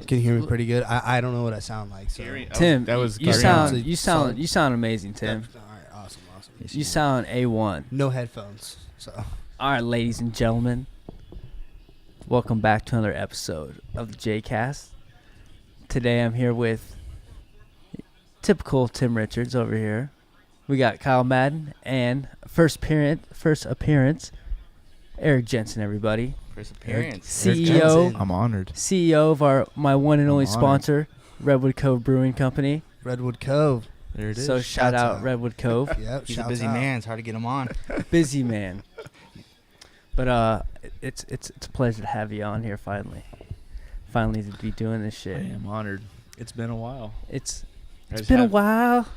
Can you hear me pretty good? I don't know what I sound like. So. Tim, that was you sound amazing, Tim. All right, awesome. You sound A1. No headphones. So. All right, ladies and gentlemen, welcome back to another episode of the JayCast. Today I'm here with typical Tim Richards over here. We got Kyle Madden and first appearance, Erik Jensen, everybody. First appearance. CEO. I'm honored. CEO of my one and only sponsor, Redwood Cove Brewing Company. Redwood Cove. There it is. So shout out Redwood Cove. Yep, He's a busy man. It's hard to get him on. Busy man. But it's a pleasure to have you on here finally. Finally to be doing this shit. I am honored. It's been a while. It's been a while.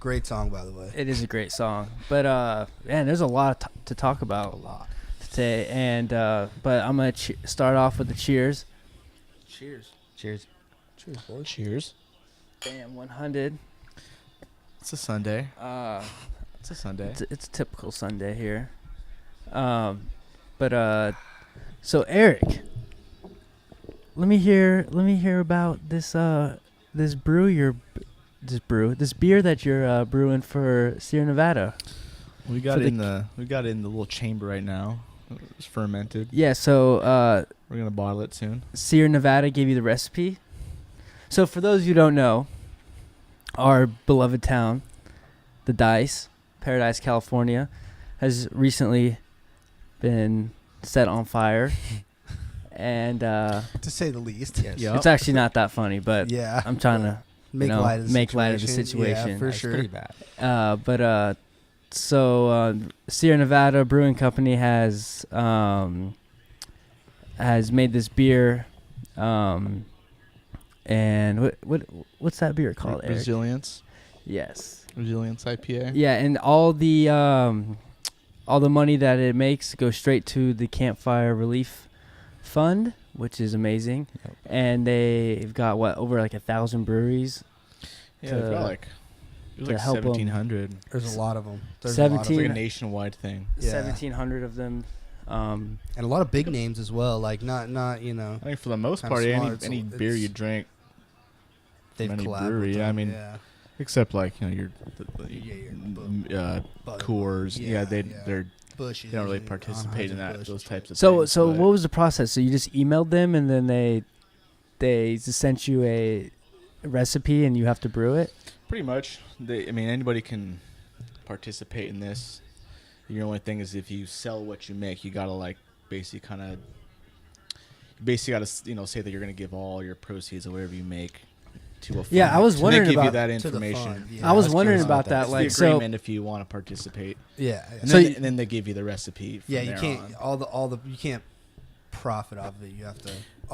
Great song, by the way. It is a great song. But man, there's a lot to talk about today. And but I'm gonna start off with the cheers. Cheers, boys. Cheers. Bam, 100. It's a Sunday. It's a Sunday. It's a typical Sunday here. So Erik, let me hear about this beer that you're brewing for Sierra Nevada. We got it in the little chamber right now. It's fermented. Yeah, so we're gonna bottle it soon. Sierra Nevada gave you the recipe. So for those who don't know, our beloved town, the Dice, Paradise, California, has recently been set on fire. And to say the least. Yes. It's actually not that funny, but yeah, I'm trying to make light of the situation. Yeah, for That's sure. pretty bad. So Sierra Nevada Brewing Company has made this beer, and what's that beer called, Erik? Resilience. Yes. Resilience IPA. Yeah, and all the money that it makes goes straight to the Campfire Relief Fund, which is amazing. Yep. And they've got over 1,000 breweries. Yeah, they've got like 1,700. There's a lot of them. It's like a nationwide thing. Yeah. 1,700 of them. And a lot of big names as well. Like not I think for the most part, any beer you drink, they've any collabed brewery. with them. I mean, yeah. Except your Coors. Yeah, they're Bushes, they don't really participate in that. Bush, Those types of So things. so what was the process? So you just emailed them and then they just sent you a recipe and you have to brew it? Pretty much. Anybody can participate in this. The only thing is if you sell what you make, you gotta basically gotta say that you're gonna give all your proceeds or whatever you make to a fund. Yeah, I was wondering they give about you that to the information. fund, yeah. I was wondering about that. It's the agreement if you want to participate. Yeah. And, So and then they give you the recipe. From you there can't on. you can't profit off of it. You have to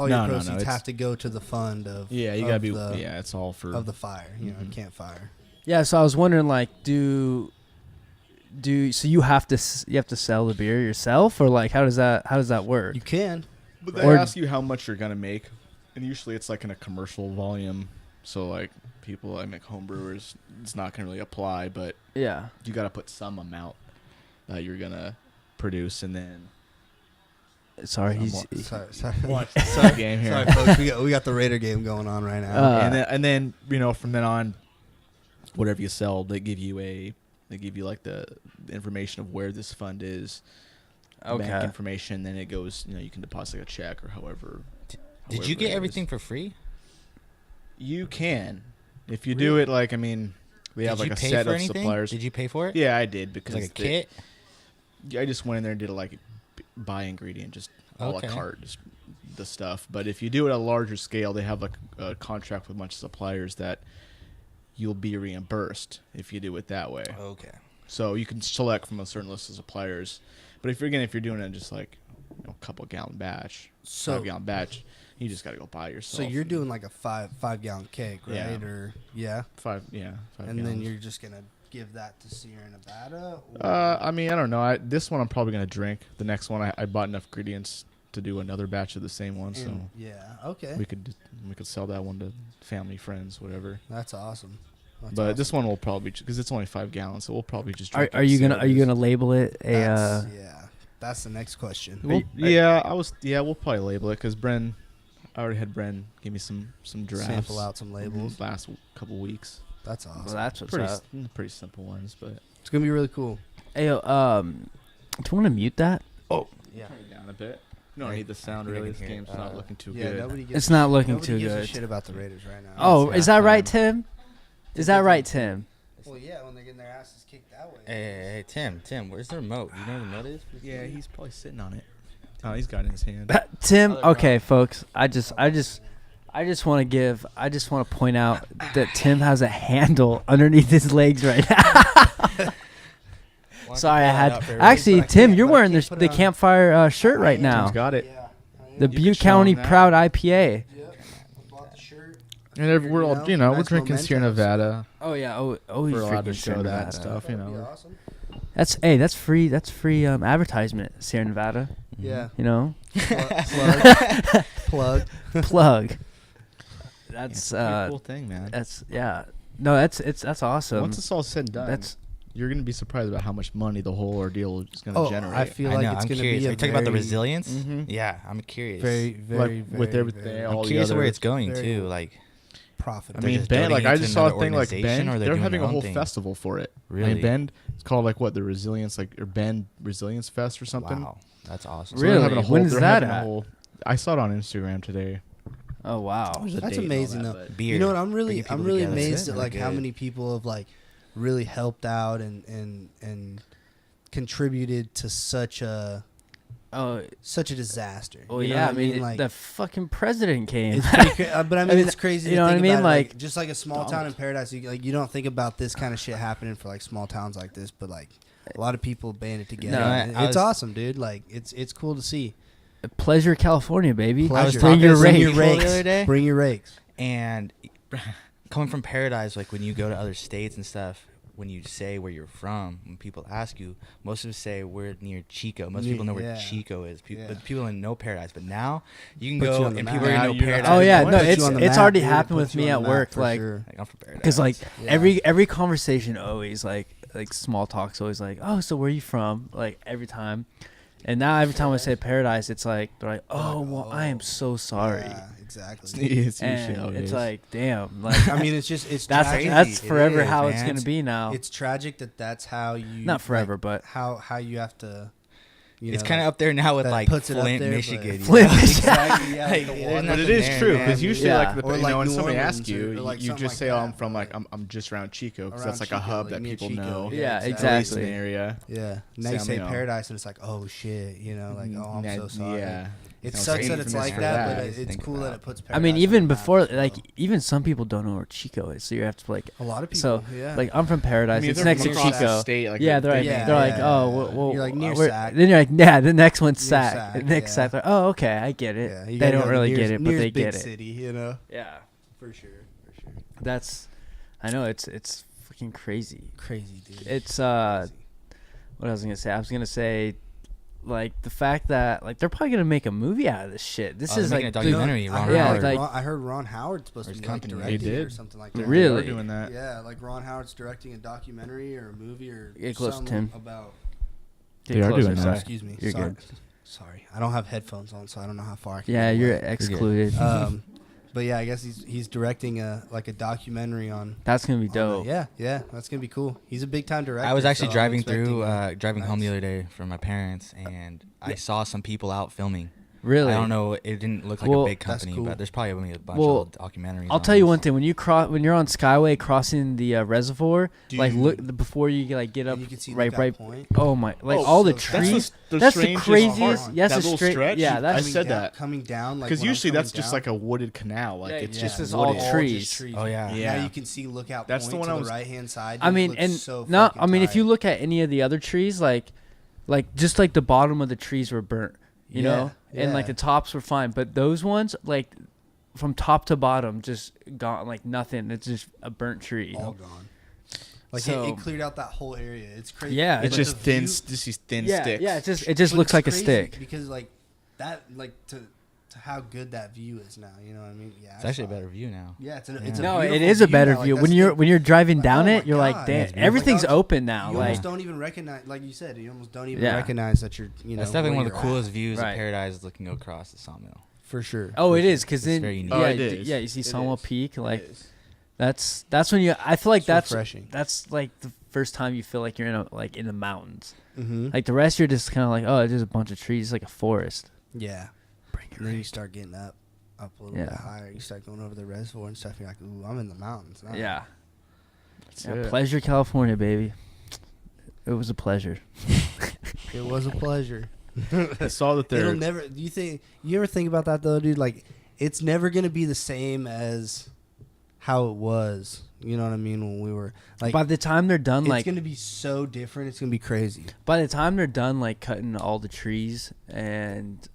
your proceeds have to go to the fund of you gotta be it's all for of the fire. You know, campfire. Yeah, so I was wondering so you have to sell the beer yourself, or how does that work? You can. But they ask you how much you're gonna make, and usually it's in a commercial volume. So people home brewers, it's not gonna really apply, but Yeah. you gotta put some amount that you're gonna produce, and then Sorry, Sorry. watch the game here. Sorry, folks. We got the Raider game going on right now. and then from then on, whatever you sell, they give you the information of where this fund is. Okay. Bank information. Then it goes. You can deposit a check or however. Did you get everything for free? You can, if you do it. We have a set of suppliers. Did you pay for it? Yeah, I did because a kit. I just went in there and did buy ingredient, just a la carte, just the stuff. But if you do it at a larger scale, they have a contract with a bunch of suppliers that you'll be reimbursed if you do it that way. Okay. So you can select from a certain list of suppliers. But if you're doing it just a couple gallon batch, 5 gallon batch, you just got to go buy it yourself. So you're doing a 5 gallon keg, right? Yeah. Or yeah. 5 And gallons. then you're just gonna give that to Sierra Nevada? I don't know. This one I'm probably gonna drink. The next one I bought enough ingredients to do another batch of the same one. So yeah, okay. we could sell that one to family, friends, whatever. That's awesome. This one will probably, because it's only 5 gallons, so we'll probably just drink. Are you gonna label it a? Yeah. That's the next question. We'll probably label it because I already had Bren give me some drafts. Sample out some labels. Last couple weeks. That's awesome. Well, that's what's up. Pretty simple ones, but it's gonna be really cool. Hey, do you want to mute that? Oh, yeah. turn it down a bit. You don't need the sound really. This game's not looking too Yeah, good. nobody gives It's not looking nobody too gives a good. shit about the Raiders right now. Oh, It's is that right, halftime. Tim? Is that right, Tim? Well, yeah, when they're getting their asses kicked that way. Hey, Tim, where's the remote? You know where the remote is? Yeah, he's probably sitting on it. Oh, he's got it in his hand. Tim, okay, folks. I just want to point out that Tim has a handle underneath his legs right now. Sorry, I had. Actually, Tim, you're wearing the campfire shirt right now. Tim's got it. Yeah. The You can Butte show County him that. Proud IPA. Yep. I bought the shirt. And we're all, we're Nice drinking Sierra mementos. Nevada. Oh yeah. Always We're allowed to freaking show Sierra that Nevada. stuff, That'd be awesome. That's free. That's free advertisement. Sierra Nevada. Yeah. You know. Plug. Plug. That's Pretty cool thing, man. That's yeah. No, that's awesome. Once it's all said and done, That's you're gonna be surprised about how much money the whole ordeal is gonna generate. I feel I like know, it's I'm gonna curious. be Are a you talking about the very- resilience? Mhm. Yeah, I'm curious. Very, very, Like, with very, everything, very all I'm the curious other- where it's going very too. Like, profitable. I mean, just Bend. Like, donating I to just saw a another thing like organization, or Bend. they're They're doing having their a own whole thing? festival for it. I Really? mean, Bend. It's called like what the Resilience, or Bend Resilience Fest or something. wow, that's awesome. So they're Really? having a whole- When is they're that having a at? whole- I saw it on Instagram today. oh wow. There's a That's date and all amazing, that, though. but- Beer. You know what? I'm Bringing people really together. amazed That's at it. like how Good. many people have like really helped out and contributed to such a Oh disaster. well, You know yeah. what I mean, like the fucking president came. it's pretty but I mean, mean, it's crazy. you To know what think I mean? about it, Like, just like a small town in Paradise, you don't think about this kind of shit happening for like small towns like this, but like a lot of people band it together. No, And I it's was- awesome, dude. Like it's cool to see. Pleasure, California, baby. Pleasure. Bring your Bring rake. your rakes. The other day? Bring your rakes. And coming from Paradise, like when you go to other states and stuff, when you say where you're from, when people ask you, most of us say we're near Chico. Most people know where Yeah. Chico is. Yeah. But people don't know Paradise. But now you can Put you go on the and map. people are Now gonna know you- Paradise. Oh yeah, Put no, you it's on the it's map, already dude. happened Put with you me on at the map work, for like sure. Like, I'm from Paradise. because like Yeah. every conversation always like small talk's always like, oh, so where are you from? Like every time. And now every time I say Paradise, it's like they're like, oh, well, I am so sorry. Yeah, exactly. It's And usually how it it's is. like, damn, like I mean, it's that's tragic. that's It forever is, how man. it's gonna be now. It's tragic that's how you Not forever, like, but how you have to. You It's know, kind of up there now with that like puts it up Flint, there, but- Michigan. you Flint, know? Michigan. Exactly. Yeah, Like, like the there's water. But it nothing is there, true man. because usually, Yeah. like, Or like when New somebody Orleans asks you, or like you something just like say, "Oh, that, I'm from but like I'm just around Chico," because Around that's like a Chico, hub like that near people Chico. know. Yeah, exactly. exactly. An area. Yeah. Now you Sam, say you know. Paradise, and it's like, oh shit, you know, like oh, I'm so sorry. Yeah. It You know, sucks it's that it's infamous like for that, that. but Just it's think cool that about it puts. I mean, Paradise even on the map before, as well. like even some people don't know where Chico is, so you have to like. a lot of people. So yeah. like I'm from Paradise. I mean, it's they're next from to across the Chico. state, like, Yeah, they're like, Yeah, they're like, yeah, oh, yeah. well, You're like near we're- Sac. Then you're like, yeah, the next one's Near Sac. Sac, The next yeah. Sac. Like, oh, okay, I get it. yeah, They you gotta don't go really nearest- get it, but nearest they big get it. City, you know, Yeah, for sure. that's. I know it's freaking crazy. Crazy, dude. It's what I was gonna say. I was gonna say, like the fact that like they're probably gonna make a movie out of this shit. This Oh, is they're like making a the- documentary. I Ron heard, Yeah, Howard. like- I heard Ron Howard's supposed Or to his be like company. directing They it or did. something like that. Really? They're doing that. Yeah, like Ron Howard's directing a documentary or a movie or Get close, something Tim. about. Get They are closer, doing that. sorry. Excuse me. You're sorry. good. Sorry, I don't have headphones on, so I don't know how far I can. Yeah, get you're away. excluded. But yeah, I guess he's directing a documentary on. That's gonna be on dope. yeah, that's gonna be cool. He's a big time director. I was actually so I'm driving expecting, driving home the nice. other day from my parents, and I saw some people out filming. Really? I don't know. It didn't look like Well, a big that's company, cool. but there's probably gonna be a bunch Well, of documentaries. I'll on tell you this. one thing: when you're on Skyway crossing the reservoir, like Dude. look before you like get up, And you can see right. Lookout Point. Oh my! Like Oh, all the so trees. the That's the strangest craziest. part. That's That a little straight. stretch, Yeah, I that's said that. Coming down, like Because when I'm usually coming that's just down, like a wooded canal. Like Yeah, it's yeah. just This is all wooded. trees. Oh, yeah. Yeah. Now you can see Lookout That's the Point one to I the was- right hand side. I dude. It mean, looks and so no, fucking I mean, if you tight. look at any of the other trees, like just like the bottom of the trees were burnt, you know, and like yeah. the tops were fine, but those ones, like from top to bottom, just gone, like nothing. It's just a burnt tree. all gone. Like So- it cleared out that whole area. It's crazy. Yeah, It's But just the thin, view- just these thin Yeah, sticks. yeah. It just but looks it's like a crazy stick. because like that, like to how good that view is now. You know what I mean? Yeah, It's actually a better view now. Yeah, it's a No, beautiful it is a view better now. Like, view. that's When you're driving like, down oh it, my you're like, God. damn, Yeah, it's beautiful. everything's Like, open now. You Like, almost don't even recognize, like you said, you almost don't even Yeah. recognize that you're, you know. That's definitely where one of the you're coolest at. views Right. of Paradise is looking across the sawmill. For sure. oh, for it sure. is because It's then very unique. yeah, Oh, it is. yeah, you see It Sawmill is. Peak. Like It is. that's when you. I feel like It's that's refreshing. that's like the first time you feel like you're in the mountains. Mm-hmm. Like the rest, you're just kind of like, oh, it's just a bunch of trees, like a forest. Yeah. And then you start getting up a little Yeah. bit higher. You start going over the reservoir and stuff. You're like, ooh, I'm in the mountains now. Yeah. That's Yeah, it. Pleasure, California, baby. It was a pleasure. It was a pleasure. I saw that It'll they're never. Do you ever think about that though, dude? Like, it's never gonna be the same as how it was. You know what I mean? When we were like, By the time they're done, it's like gonna be so different. It's gonna be crazy. by the time they're done, like cutting all the trees and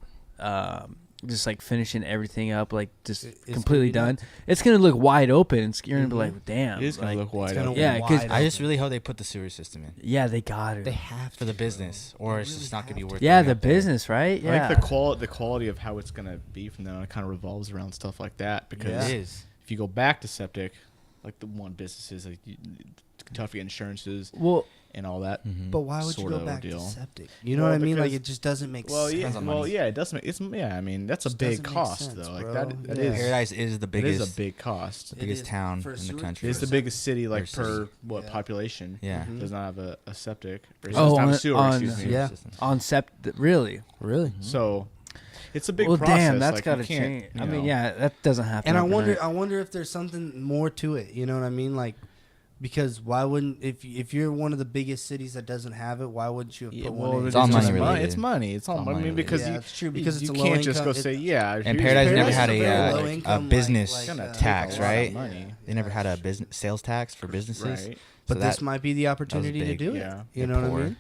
just like finishing everything up, like just It's gonna completely be done, nuts. it's gonna look wide open. And you're gonna be Mhm. like, damn, it is gonna like, look wide gonna open. Yeah, 'cause wide I just open. really hope they put the sewer system in yeah, they got it. They have for the to, bro. business, or They it's really just not gonna be have to. worth. Yeah, putting the up there. business, right? Yeah. I think the quality of how it's gonna be from now on kind of revolves around stuff like that because Yeah. It is. if you go back to septic, like the one businesses like tough to get insurances Well, and all that. Mhm. But why would you Sort go of back ordeal. to septic? You know Well, what I mean? Like, because- it just doesn't make Well, sense. yeah, Depends on well, money. yeah, it does make it's yeah. I mean, that's a Just big doesn't make cost sense, though. Like bro. that Yeah. is Paradise is the it biggest. is a big cost. The biggest is town for in the sewer- country. It's the biggest city like Or city. per Yeah. population. Yeah. Mhm. Does not have a septic. Or Oh, doesn't have on- a sewer. on- Excuse me. Yeah. System. on really. Really? So it's a big Well, process. damn, that's like, got you to can't, change. you I mean, know. yeah, that doesn't happen. And I overnight. wonder if there's something more to it. You know what I mean? Like, because why wouldn't if you're one of the biggest cities that doesn't have it, why wouldn't you have Yeah, put well, one in? It's all just money related. It's money. It's all All money. I money mean, because yeah, you, it's true. Because you it's a can't low just go income, say, yeah. And here's- Paradise never Paradise had is a, very uh, low a income, business Gonna take tax, a lot of right? money. They never had a business sales tax for businesses. Right. But So this that- might be the opportunity big, to do yeah. it. You They're know what poor. I mean?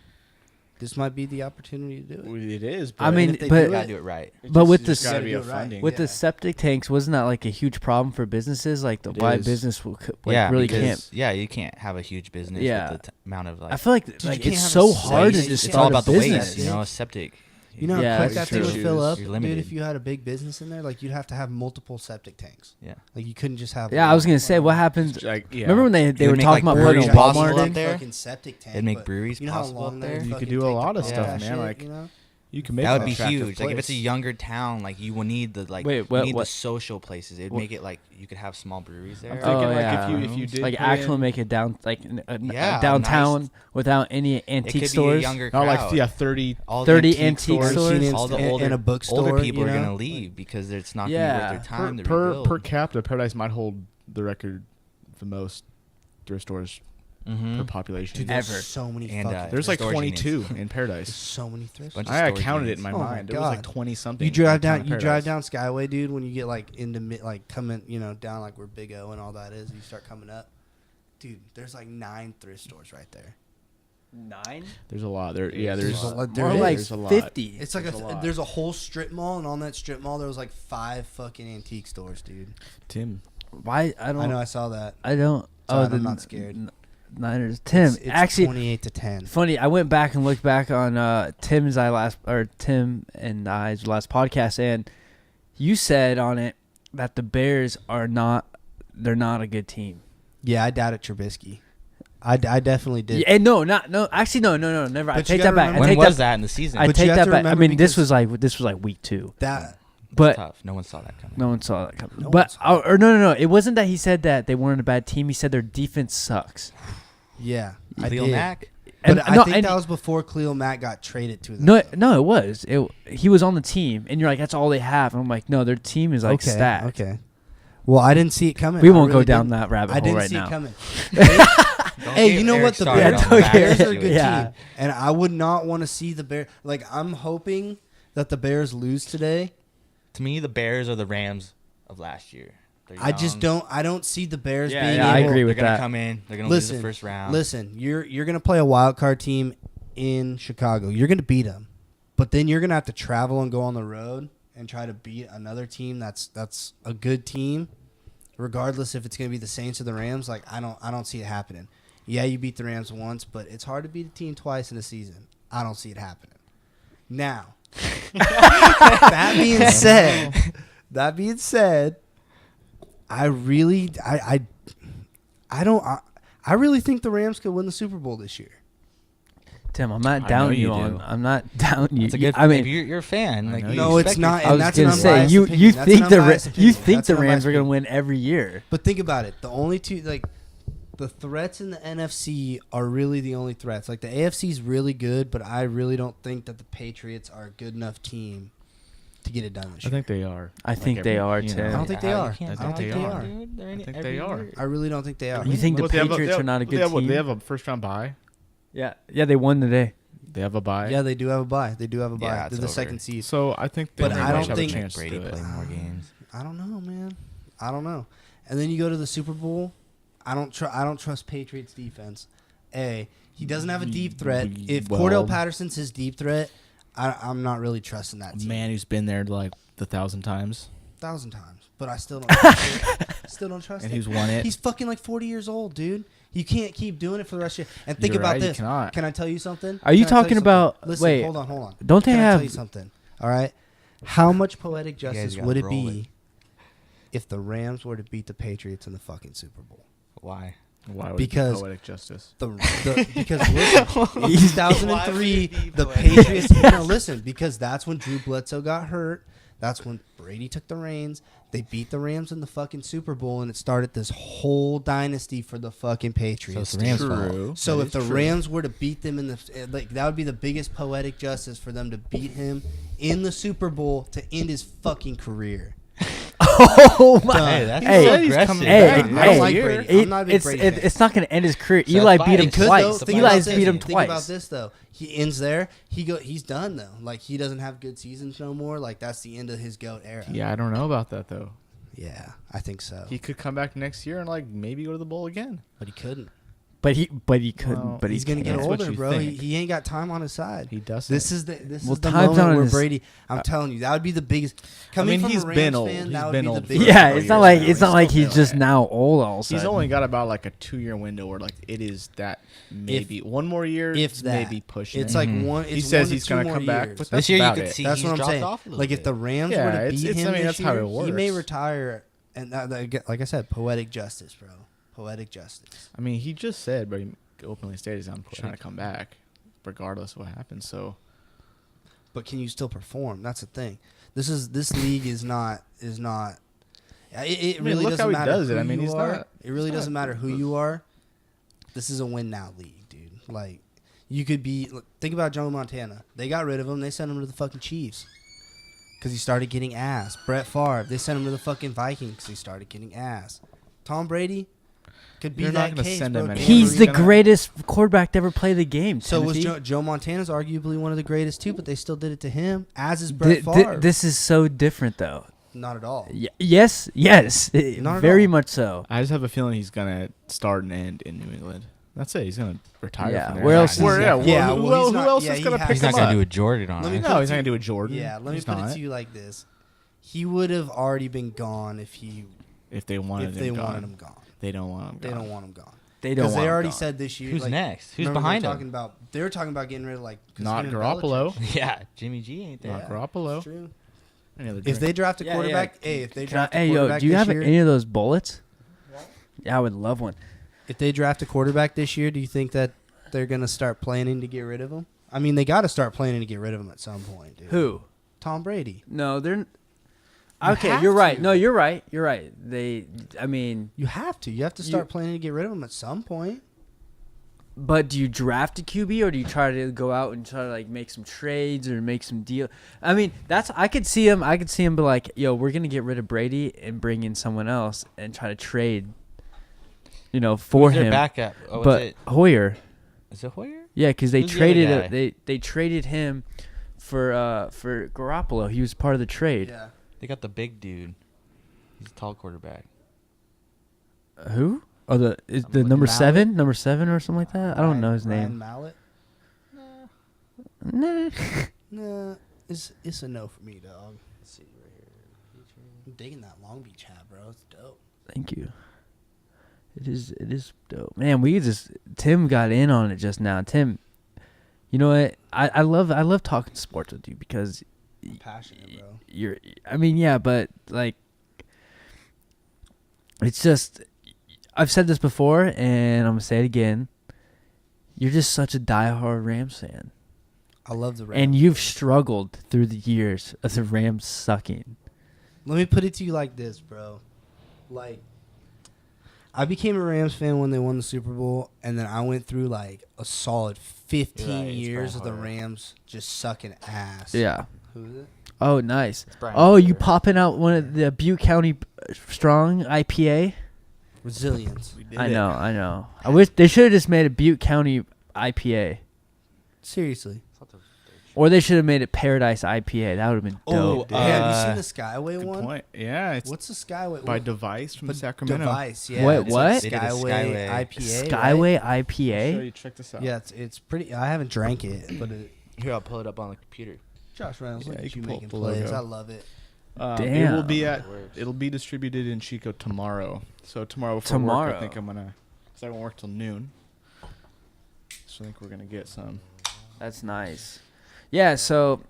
This might be the opportunity to do it. Well, it is. I But mean, if they but do gotta do it right. it but just- with it the just gotta s- be gotta a do it right. funding. with Yeah. the septic tanks, wasn't that like a huge problem for businesses? Like the It why is. business like yeah, really because, can't. Yeah, you can't have a huge business Yeah. with the amount of like. I feel like you like can't it's have so a hard to waste. just It's start all about a the business. waste, you know. Septic. You know how Yeah, quick that's that thing would true. fill up, You're dude, limited. if you had a big business in there? Like, you'd have to have multiple septic tanks. Yeah. Like, you couldn't just have Yeah, I was gonna say, what happens? Like, yeah. Remember when they You were would make, talking like, about putting breweries a Walmart possible in up there? Fucking septic tank, It'd make but breweries you know how possible long up that there. would You could fucking do a take to lot of pump stuff, that man, shit, like- you know? you can make That would an be attractive huge. Like if it's a place. younger town, like you will need the like Wait, you what- need what- the social places. It'd what- make it like you could have small breweries there. I'm Oh, thinking like yeah. if you did like put actually in- make it down like Yeah, downtown nice. without any It antique could be a stores. younger not crowd. like 30. All the 30 antique Or stores. seen all the in older a bookstore, older people you are know? gonna leave because it's not Yeah. gonna be worth their time to per rebuild. capita, Paradise might hold the record for most thrift stores per Mhm. population. Dude, Ever. there's so many And, fucking There's like storage 22 units. in there's Paradise. so many thrift Bunch of stores. I storage counted it units. in my Oh my mind. There was like God. 20 something. You drive downtown down. You drive Paradise. down Skyway, dude. When you get like into like coming, down like where Big O and all that is. You start coming up, dude. There's like 9 thrift stores right there. 9? There's a lot. There, yeah. There's There's a lot. More There like is. There's a lot. 50. It's like There's a lot. there's a whole strip mall, and on that strip mall there was like 5 fucking antique stores, dude. Tim. Why I don't I know. I saw that. I don't. Sorry, the I'm not scared. Niners. Tim, It's actually, 28-10. funny. I went back and looked back on Tim and I's last podcast, and you said on it that the Bears are not. They're not a good team. Yeah, I doubted Trubisky. I definitely did. Yeah, and no, actually, no, never. I But you take gotta that back. remember- I When take was that. that in the season? I But you take have that to back. I remember mean, this because- was like week 2, That but Tough. No one saw that coming. no one saw that coming. No one but saw or no, it wasn't that he said that they weren't a bad team. He said their defense sucks. yeah, I Khalil did. Mack. But And- I no, think and- that was before Khalil Mack got traded to them. No, it was. He was on the team, and you're like, that's all they have. And I'm like, no, their team is like okay, stacked. okay. Well, I didn't see it coming. We I won't go really down didn't. that rabbit I hole didn't right see now. it coming. Don't Hey, get you know Eric what? The started Bears, on don't that. Bears are a get- good yeah. team, and I would not want to see the Bears. Like, I'm hoping that the Bears lose today. To me, the Bears are the Rams of last year. They're I just young. don't. I don't see the Bears Yeah, being yeah, I able. agree They're with gonna that. come in. They're gonna lose Listen, the first round. listen. You're gonna play a wild card team in Chicago. You're gonna beat them, but then you're gonna have to travel and go on the road and try to beat another team that's a good team, regardless if it's gonna be the Saints or the Rams. Like, I don't see it happening. Yeah, you beat the Rams once, but it's hard to beat a team twice in a season. I don't see it happening. Now, that being said, That being said, I really think the Rams could win the Super Bowl this year. Tim, I'm not I down know you you on. do. I'm not down you. It's a good. I mean, you're a fan. I Like, know you No, it's expect not. it. I And was that's gonna an say unbiased you opinion. That's think an the unbiased you opinion. think That's the an Rams unbiased are gonna opinion. win every year. But think about it. The only two, like, the threats in the NFC are really the only threats. Like, the AFC is really good, but I really don't think that the Patriots are a good enough team to get it done this I year. think they are. I think they are, you Tim. know. I don't think they You are. can't I I don't think think they they are. are. Dude, they're in I think every they are. year. I really don't think they are. You think the What, they have Patriots they are not a good they have, team? They have a first round bye. Yeah, they won today. They have a bye. Yeah, they do have a bye. They do have a bye. Yeah, They're it's the over. second seed. So I think they But very I much don't have think a chance Brady to do it. play more games. I don't know, man. I don't know. And then you go to the Super Bowl. I don't trust Patriots defense. He doesn't have a deep threat. If Well- Cordell Patterson's his deep threat, I'm not really trusting that A team. man who's been there like 1,000 times 1,000 times, but I still don't trust it. Still don't trust and it. who's won it. He's fucking like 40 years old, dude. You can't keep doing it for the rest of your. And think You're about right, you this. cannot. Can I tell you something? Are you Can I tell talking something? about- Listen, wait. hold on. Don't they Can I have? tell you something? All right. How much poetic guys justice gotta would it roll be it. if the Rams were to beat the Patriots in the fucking Super Bowl? Why? Why would Because- it be poetic justice? Because listen, in 2003, Why would it be the poetic Patriots. No, listen, because that's when Drew Bledsoe got hurt. That's when Brady took the reins. They beat the Rams in the fucking Super Bowl, and it started this whole dynasty for the fucking Patriots. So it's the Rams' True. fault. So That if is the true. Rams were to beat them in the like, that would be the biggest poetic justice for them to beat him in the Super Bowl to end his fucking career. Oh my! Done. Hey, that's He Hey, said he's aggressive. coming Hey, back. I don't like hey, Brady. I'm not a big it's Brady fan. it's not going to end his career. So Eli that's beat fine. him It could, twice. though. Think Eli's this. beat him Think about twice. this though. He ends there. He's done though. Like, he doesn't have good seasons no more. Like, that's the end of his GOAT era. Yeah, I don't know about that though. Yeah, I think so. He could come back next year and like maybe go to the bowl again. But he couldn't. But he couldn't. Well, but He's gonna get That's what older, you bro. think. He ain't got time on his side. He does. This is the Well, is the time's moment on where his- Brady. I'm telling you, that would be the biggest. Coming from he's a Rams been old. fan, He's that would been be the old for biggest. Yeah, couple it's not years like now. it's not He's like still he's just doing now old all of a He's sudden. only got about like a 2-year window where like it is that maybe one more year, if that. maybe pushing. It's it. like Mhm. one. It's He says 1 to he's 2 gonna more come back, years. but This that's year you about could it. see That's he's what I'm dropped saying. off a little Like, if bit. the Rams Yeah, were to it's- beat it's- him I mean, this that's how year, it he may works. retire. And like I said, poetic justice, bro. Poetic justice. I mean, he just said, but he openly stated he's trying to come back, regardless of what happens. So But can you still perform? That's the thing. This league is not. It I mean, really look doesn't how he matter does it. who I mean, you he's are. not- It really he's doesn't not- matter who you are. This is a win now league, dude. Like, you could be. Look, think about Joe Montana. They got rid of him. They sent him to the fucking Chiefs because he started getting ass. Brett Favre. They sent him to the fucking Vikings because he started getting ass. Tom Brady could be You're not that gonna case, send bro. him Dan anywhere. He's He's the gonna- greatest quarterback to ever play the game. So was Timothy. Joe Montana's arguably one of the greatest too, but they still did it to him. As is Brett Th- Favre. this is so different, though. Not at all. Yes, Not at very all. much so. I just have a feeling he's gonna start and end in New England. That's it. He's gonna retire. Yeah, From there. where else is Where, he- yeah, Yeah, who, well, he's who not- else yeah, is he gonna has- pick He's him not gonna up? do a Jordan on Let me it. put No, it he's to not gonna you- do a Jordan. Yeah, let me He's put it not. to you like this. He would have already been gone if If they wanted him wanted gone. him gone. They don't want him. They gone. don't want him gone. They don't. Because they want him already gone. said this year. Who's like, next? Who's remember behind they him? they were talking about getting rid of 'cause Not him and Garoppolo. Belichick. Yeah, Jimmy G ain't there. Not Yeah, Garoppolo. it's true. Any other If drink? they draft a Yeah, quarterback, yeah. hey, if they Can I- draft a hey, yo, quarterback do you this have year, any of those bullets? Yeah, I would love one. if they draft a quarterback this year, do you think that they're gonna start planning to get rid of him? I mean, they got to start planning to get rid of him at some point, dude. Who? Tom Brady. No, they're. You Okay, have you're right. to. No, you're right. You're right. I mean, You have to. You have to start planning to get rid of him at some point. but do you draft a QB or do you try to go out and try to like make some trades or make some deal? I mean, I could see him. I could see him be like, "Yo, we're gonna get rid of Brady and bring in someone else and try to trade." For Who's their him. backup? Oh, But is it? Hoyer. Is it Hoyer? Yeah, because they Who's the other traded guy? they traded him for Garoppolo. He was part of the trade. Yeah. They got the big dude. He's a tall quarterback. Who? Oh, the looking number Mallet? number 7 or something like that. I don't know his Ryan name. Mallett. Nah. Nah, it's a no for me, dog. Let's see right here. I'm digging that Long Beach hat, bro. It's dope. Thank you. It is dope, man. Tim got in on it just now. Tim, you know what? I love talking sports with you because I'm passionate, bro. I mean, yeah, but like, it's just. I've said this before, and I'm gonna say it again. You're just such a diehard Rams fan. I love the Rams. And you've struggled through the years of the Rams sucking. Let me put it to you like this, bro. Like, I became a Rams fan when they won the Super Bowl, and then I went through like a solid 15 years of the Rams just sucking ass. Yeah. Who is it? Oh, nice. Brian Oh, you Hoyer. popping out one of the Butte County Strong IPA? Resilience. I know. I wish they should have just made a Butte County IPA. Seriously. Or they should have made it Paradise IPA. That would have been dope. Hey, have you seen the Skyway Good one? point. Yeah, it's What's the Skyway? by what- Device from but Sacramento. Device, yeah. What- It's what? like They did a Skyway Skyway. IPA. Skyway Right? I'll show IPA? you. Check this out. Yeah, it's pretty. I haven't drank it, but Here, I'll pull it up on the computer. Josh Reynolds, Yeah, look you at you can pull making up the plays. logo. I love it. It will be Damn. it'll be distributed in Chico tomorrow. So tomorrow before Tomorrow. work, I think I'm gonna, because I won't work till noon. So I think we're gonna get some. That's nice. Yeah, so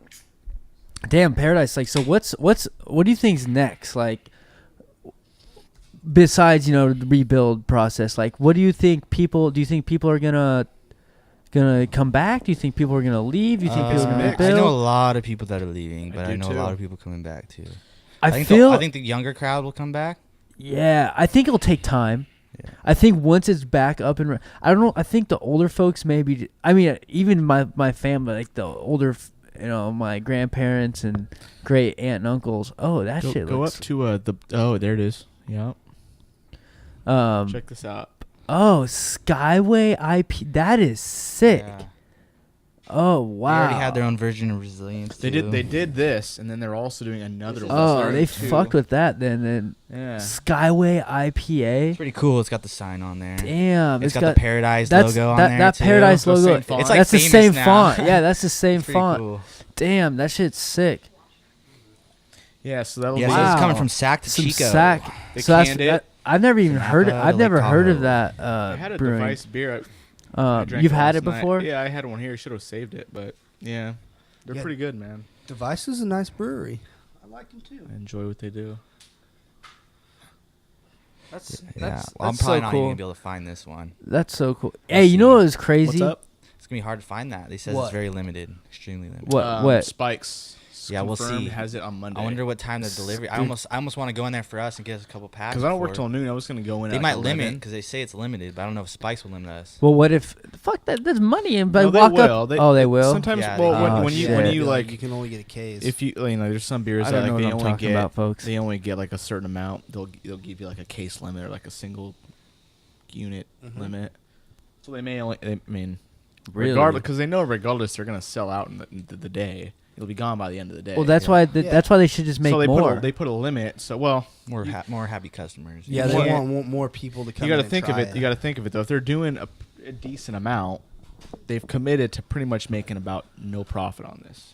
damn Paradise. Like, so what do you think's next? Like, besides the rebuild process, like, what do you think people? Do you think people are gonna come back? Do you think people are gonna leave? Do you think people are gonna mixed. I know a rebuild? lot of people that are leaving, but do I know a too. lot of people coming back too. I think feel. I think the younger crowd will come back. Yeah, I think it'll take time. Yeah. I think once it's back up and I don't know. I think the older folks maybe. I mean, even my family, like the older, my grandparents and great aunt and uncles. Oh, that shit Go looks. up to the. Oh, there it is. Yeah. Check this out. Oh, Skyway IP. That is sick. Yeah. Oh They wow. already had their own version of Resilience. They too. did this, and then they're also doing another one. Oh, So they two. fucked with that then. Yeah. Skyway It's IPA. pretty cool. It's got the sign on there. Damn, It's got the Paradise that's logo on that there that too. Paradise So logo. same font. It's like that's the famous same now. font. Yeah, that's the same It's pretty font. cool. Damn, that shit's sick. Yeah. So that'll Yeah, be. so it's Wow. coming from Sac to Some Chico. sack. They So that's canned it. that, I've never even heard. Napa I've to never Lake heard of Tahoe. that. I had a brewing. Device beer. I drank You've had last it before? night. Yeah, I had one here. Should have saved it, but yeah, they're Yeah. pretty good, man. Device is a nice brewery. I like them too. I enjoy what they do. That's Yeah, well, I'm probably not even gonna be able to find this one. That's so cool. Hey, you know what was crazy? What's up? It's gonna be hard to find that. They says What? it's very limited, extremely limited. What? Spikes. Yeah, we'll confirmed see. Has it on Monday. I wonder what time the delivery. I Dude. almost want to go in there for us and get us a couple packs. Because I don't work before. till noon. I was gonna go in. They at might like limit 11. because they say it's limited, but I don't know if Spikes will limit us. Well, what if? Fuck that. There's money in. But No, they walk will. up. They will. Sometimes, Yeah, well, they when, will. when you Oh, when shit. you like, you can only get a case. if you there's some beers I that don't know like what they I'm only talking get about, folks. they only get like a certain amount. They'll give you like a case limit or like a single unit Mhm. limit. So they may only. I mean, Really? regardless, because they know regardless they're gonna sell out in the day. It'll be gone by the end of the day. Well, that's Yeah. why. Yeah. That's why they should just make so they more. they put a limit. So More happy customers. yeah, you they can't- want more people to come. you got to in and think of try it. You got to think of it though. If they're doing a decent amount, they've committed to pretty much making about no profit on this.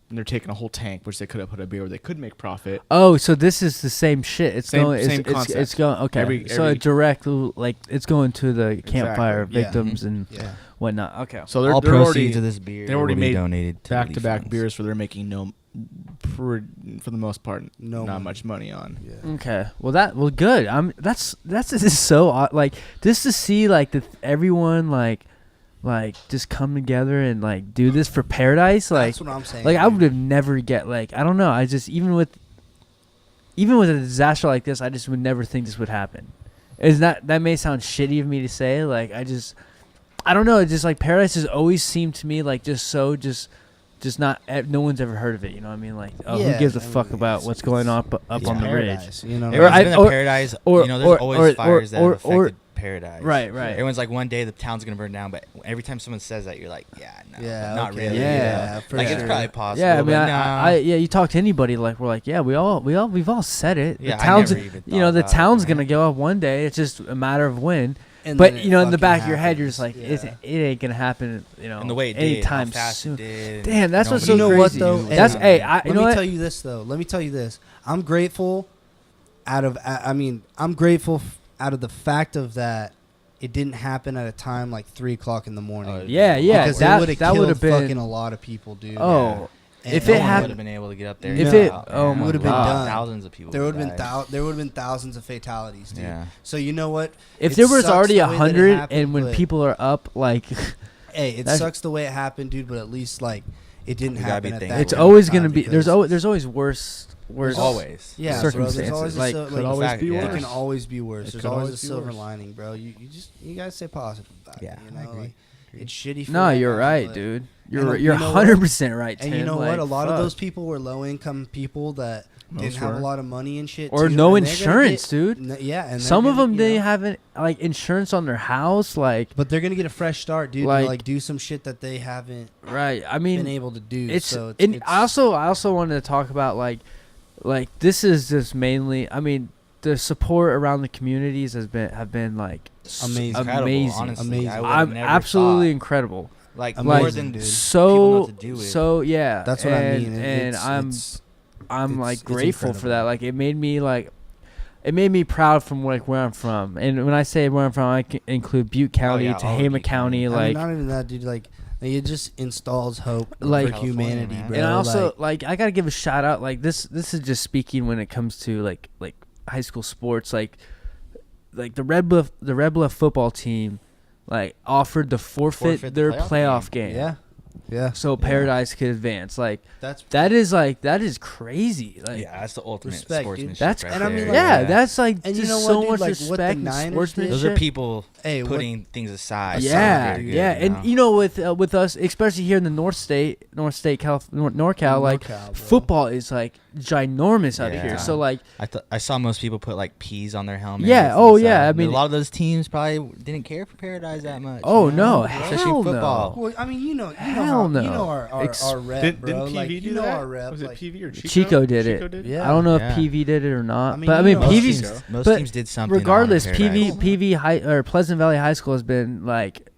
And they're taking a whole tank, which they could have put a beer where they could make profit. Oh, so this is the same shit. It's Same- going. same It's concept. going. Okay. so every- a direct, like, it's going to the campfire Yeah. victims and Yeah. whatnhat. Okay. So they're, All they're proceeds already of this beer they already will be made donated to relief back-to-back funds. beers where they're making for the most part No not money. much money on. Yeah. Okay. Well, good. That's this is so odd. Like, just to see like everyone like just come together and like do this for Paradise. Like, That's what I'm saying. like I dude. would have never get like I don't know. I just even with a disaster like this, I just would never think this would happen. Is that may sound shitty of me to say? Like I don't know. It's just like Paradise has always seemed to me like just not. No one's ever heard of it. You know what I mean? Like, oh, Yeah, who gives a I mean, fuck about it's- what's going on up It's on the ridge? Paradise, You know, Or Everyone's I- been to or- Paradise. or- There's or- always or- fires that or- have affected or- Paradise. Right. Everyone's like, one day the town's gonna burn down, but every time someone says that, you're like, yeah, no, Yeah, not okay, really. Yeah. for Like sure. it's probably possible. Yeah, I mean, but I you talk to anybody, like we're like, yeah, we've all said it. Yeah, the I town's, never even the thought about it, town's man. gonna go up one day. It's just a matter of when. And But then you know, it in the fucking back of your head, you're just happens. like, it ain't gonna happen. You know, And the way it did, anytime how fast soon. it did. Damn, that's what's nobody so You know what, crazy. though? That's And hey, Let you know me what? tell you this though. Let me tell you this. I'm grateful. I'm grateful out of the fact of that it didn't happen at a time like 3:00 in the morning. Yeah, Because that it would have that would killed have been. fucking a lot of people, dude. Oh, And If no it one had- would have been able to get up there. If and it- out. oh my Would have been God. done. Thousands of people. there would have died. been thousands of fatalities, dude. Yeah. So you know what? If It there was sucks already the way that it 100, happened, and when but- people are up, like Hey, it That's- sucks the way it happened, dude. But at least like it didn't We gotta happen be at thankful. that. it's point always in gonna time be. because- There's always worse. Always. Yeah, bro. There's circumstances. always Like, a, could always fact, be yeah. It worse. can always be worse. It There's could always always a be silver worse. lining, bro. You gotta stay positive about Yeah, it. You I know, agree. like it's shitty. For No, that you're guy, right, but- dude. you You're know what? 100% right. And Tim. you know like, what? A lot of fuck. those people were low income people that Most didn't have were. a lot of money and shit. Or too, no and they're gonna insurance, get- dude. Yeah, and Some they're of gonna, them you they know, haven't like insurance on their house, like but they're gonna get a fresh start, dude. Like- to like do some shit that they haven't right. I been mean, able to do. it's, so and it's I also wanted to talk about like this is just mainly. I mean, the support around the communities have been like Amazing. Incredible, amazing. honestly. Amazing. I would've I'm never absolutely thought. incredible. Like Amazing, more than dude. people know So what to do with. so yeah. that's what I mean. And I'm it's like it's grateful for incredible. that. Like it made me proud from like where I'm from. And when I say where I'm from, I can include Butte County, yeah, all of Tehama Butte County, County. I mean, like not even that, dude. Like it just installs hope Like- for humanity, California, man. bro. and I also like I gotta give a shout out. Like this is just speaking when it comes to like high school sports. Like the Red Bluff football team, like offered to forfeit Forfeit their the playoff playoff game. yeah. So Paradise could advance. Like That's that is crazy. Like yeah, that's the ultimate Respect, dude. sportsmanship. that's right and I mean, there. yeah, that's like And just you know what, so dude? much Like, what the respect and Niners did- sportsmanship. those are people Hey, what- putting things aside. Yeah, something very yeah, good, and you know with us, especially here in the North State, NorCal, like NorCal, bro. football is like ginormous out Yeah. here. So like, I saw most people put like peas on their helmets. Yeah, and oh, stuff. yeah, I But mean- a lot of those teams probably didn't care for Paradise that much. Oh, you know? no, especially hell in football. Well, I mean, you know Hell no. our rep, Didn't bro. PV Like, do you know that? our rep. Was it like, PV or Chico? Chico did it. Chico did? Yeah. I don't know Yeah. if PV did it or not, I mean, but I you mean know, PV's. Chico. Most but teams did something. Regardless, on Paradise. PV High or Pleasant Valley High School has been like,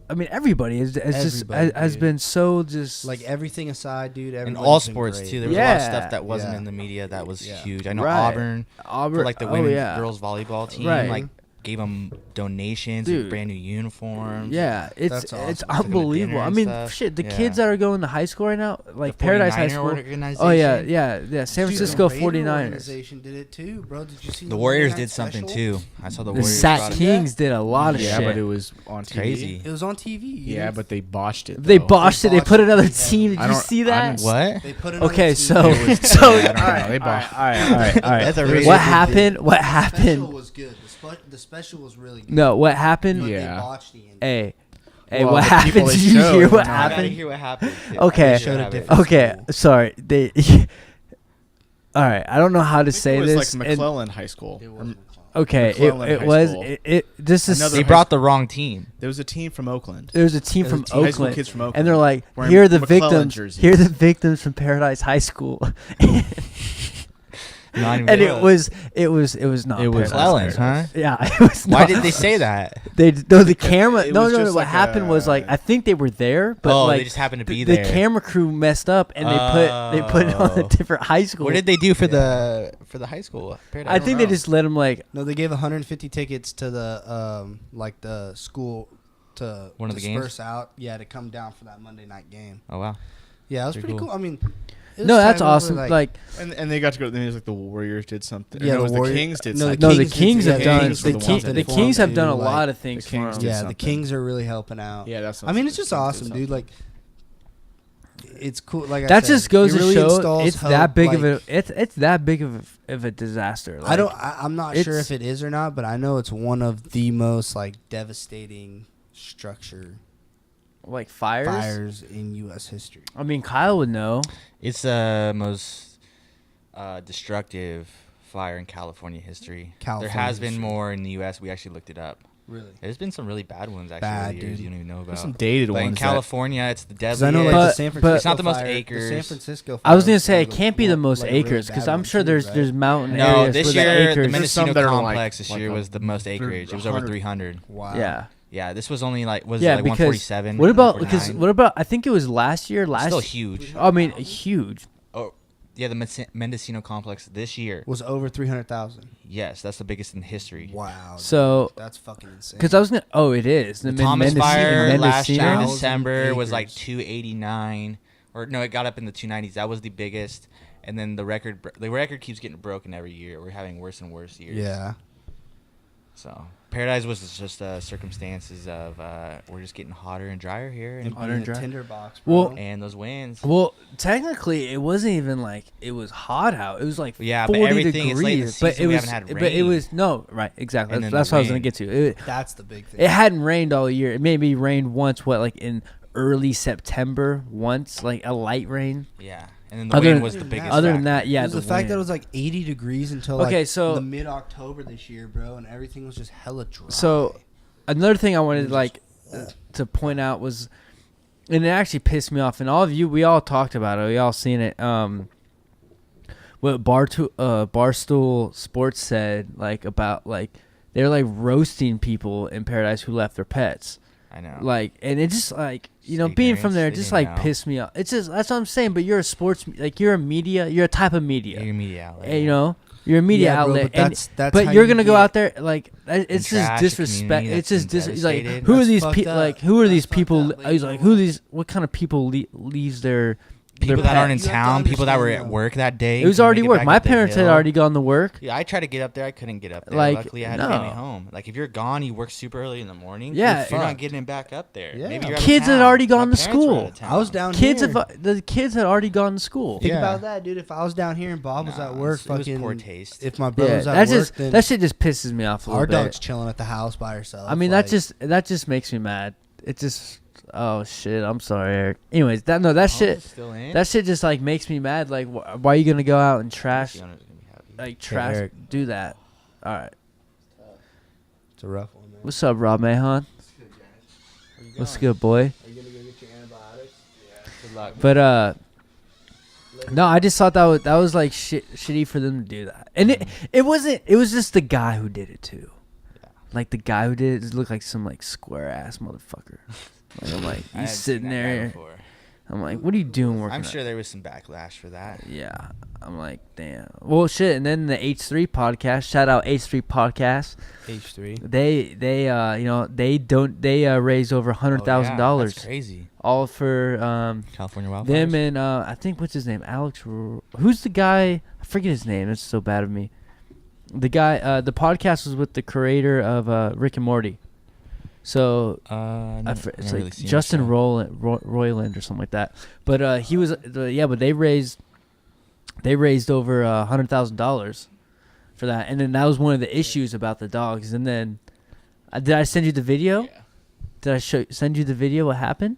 I mean, everybody has just Everybody, has dude. been so just like everything aside, dude. in everybody's all been sports great. too. There was a lot of Yeah. stuff that wasn't Yeah. in the media that was Yeah. huge. I know Right. Auburn, Auburn, for like the oh, women's yeah. girls volleyball team, Right. like gave them donations, Dude. with brand new uniforms. Yeah, it's That's awesome. it's Took 'em to unbelievable. dinner I and mean, stuff. shit, the Yeah. kids that are going to high school right now, like The Paradise High 49er School. organization. Oh yeah, San Dude, Francisco the Raider 49ers. organization did it too, bro. Did you see The Monday Warriors Night did something Special? too. I saw the The Warriors. Sac brought it- Kings did a lot of Yeah, shit. but it was on TV. Crazy. It was on TV. Yeah, but they botched it. They though. botched it. They botched put it. another Yeah. team. Did I you don't- see I that? don't- What? They put it on Okay, the so TV. It was- so yeah, I don't know. alright, They botched. all right. That's a It was Raider What good, happened? dude. What The special happened? was good. The special was really good. No, what happened? But Yeah. they botched the ending. Hey, Well, what the happened? people they Did you showed hear were what not- I gotta happened? hear what happened. Okay. I Showed a gotta hear different- what Okay, school. sorry. They. All right, I don't know how to I think say it was this. like and- McClellan High School. It Or- wasn't. okay, McClellan it High was School. this is Another They high brought the wrong team. There was a team from Oakland. there was a team There from was a team- High school Oakland, kids from Oakland. and they're like, wearing here are the McClellan victims. jerseys. Here are the victims from Paradise High School, Not even and good. it was not. It was Paradise McClellan's, High huh? School. Yeah, it was. Why not. did they say that? They no the camera it no was no no just what like happened was like a- I think they were there but Oh, like they just happened to be the there. camera crew messed up and they put it on a Oh. different high school. What did they do for the high school? Paradise? I think they just let them like No, they gave 150 tickets to the like the school to One of the games? disperse out. Yeah, to come down for that Monday night game. Oh wow. Yeah, it was Pretty pretty cool. cool. I mean, it was no that's time where, awesome like And they got to go. Then it was like the Warriors did something. Yeah, no, it was the Warrior- the Kings did no, something. no the Kings Kings did- have the done Kings the were the King ones that the informed Kings have too, done a like, lot of things the for Kings them. did yeah, the something. Kings are really helping out. Yeah, that's. I mean, it's just something. awesome, dude. Like, it's cool. Like That I said, just goes it to really show installs it's that hope, big of like- a it's that big of a disaster. I don't. Like, I'm not sure it's- if it is or not, but I know it's one of the most like devastating structure like fires. in U.S. history. I mean, Kyle would know. It's the most destructive fire in California history. California there has been history. more in the U.S. We actually looked it up. Really. There's been some really bad ones actually Bad, over the years dude. you don't even know about. There's some dated But in ones. California, it's the Because deadliest. I know like But- the San but- Francisco It's not the most fire- acres. The San Francisco. I was fire gonna say it like can't be the one- most like a really acres because bad I'm one sure too, there's right? mountain no, areas this where year the the acres. There's some Mendocino that are, like- complex this like year a- was the most acreage. It was over 100. 300. Wow. Yeah. Yeah, this was only like Yeah, like because 147. what about 149. I think it was last year. Still huge. I mean, huge. Oh, yeah, the Mendocino complex this year. Was over 300,000. Yes, that's the biggest in history. Wow. So that's fucking insane. because I was gonna, oh, it is The Thomas Mendocino- fire last year in Mendocino. December was like acres. 289. or no, it got up in the 290s. That was the biggest, and then the record keeps getting broken every year. We're having worse and worse years. Yeah. So Paradise was just circumstances of we're just getting hotter and drier here, and Hotter and dry. Tinderbox, bro. Well, and those winds. Well, technically, it wasn't even like it was hot out. It was like Yeah, but 40 everything is late in the degrees. But season, it we was, haven't had but it rain. was no right. Exactly. And That's, then that's the what I was gonna rain. get to. That's the big thing. It hadn't rained all year. It maybe rained once. What, like in early September? Once, like a light rain. Yeah, and then the Other wind than- was the biggest. Other than factor. that, yeah, it was the fact that it wind. was like 80 degrees until Okay, like so- the mid-October this year, bro, and everything was just hella dry. So, another thing I wanted Just- like to point out was, and it actually pissed me off. And all of you, we all talked about it. We all seen it. What Barstool Sports said like about like they're like roasting people in Paradise who left their pets. I know. Like, and it just like Just being from ignorance, there, it they just didn't like know. pissed me off. It's just that's what I'm saying. But you're a sports, like you're a media, you're a type of media. Your media outlet. You know, you're a media Yeah, bro, outlet. but that's But how you're you gonna go get- out there like it's just trash a disrespect. community It's that's just been like devastated. who are That's these fucked people? up. Like who are That's these fucked people? up, but I was you like, know who are what? these? What kind of people leaves their People that aren't in You have to town, people that were understand, at though. work that day. It was couldn't already make it work. back My up the parents had hill. already gone to work. Yeah, I tried to get up there. I couldn't get up there. Like, Luckily, I had family no. home. Like, if you're gone, you work super early in the morning. Yeah, you're not fucked. getting back up there. Yeah. Maybe you're out of Kids had town. already My gone to parents were school. out of town. I was down Kids here. the kids had already gone to school. Think Yeah. about that, dude. If I was down here and Bob was Nah, at work, it was fucking poor taste. If my brother Yeah, was at that work, just then that shit just pisses me off a little our bit. dog's chilling at the house by herself. I mean, like, that just makes me mad. It just oh shit. I'm sorry, Eric. Anyways, that shit. Still in? That shit just like makes me mad. Like, why are you gonna go out and trash, The owner's gonna be happy. like trash, Eric. do that? All right. it's a rough one, man. What's up, Rob Mahon? What's good, boy? Are you gonna go get your antibiotics? Good luck. But no, I just thought that was like shitty for them to do that, and it wasn't. It was just the guy who did it too. Yeah. Like the guy who did it just looked like some like square ass motherfucker. Like I'm like I he's had sitting seen that guy there. before. I'm like, what are you doing working? I'm at-" sure there was some backlash for that. Yeah, I'm like, damn. Well, shit. And then the H3 podcast. Shout out H3 podcast. H3. They raised over $100,000 That's crazy. all for California wildfires. them and I think what's his name, Alex. Who's the guy? I forget his name. It's so bad of me. The guy. The podcast was with the creator of Rick and Morty. So it's like Justin Roiland or something like that. But he was but they raised over $100,000 for that, and then that was one of the issues about the dogs. And then did I send you the video? Yeah. Did I send you the video? What happened?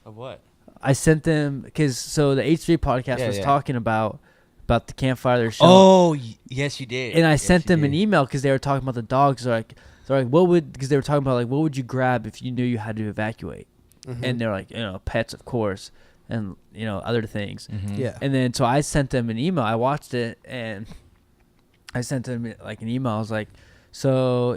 Of what? I sent them because so the H3 podcast was talking about the campfire they're showing. Oh, yes, you did. And I Yes, sent you them an did. email because they were talking about the dogs. They're like, what would, because they were talking about like, what would you grab if you knew you had to evacuate? Mm-hmm. And they're like, pets, of course, and other things. Mhm. Yeah. And then so I sent them an email. I watched it and I sent them like an email. I was like, so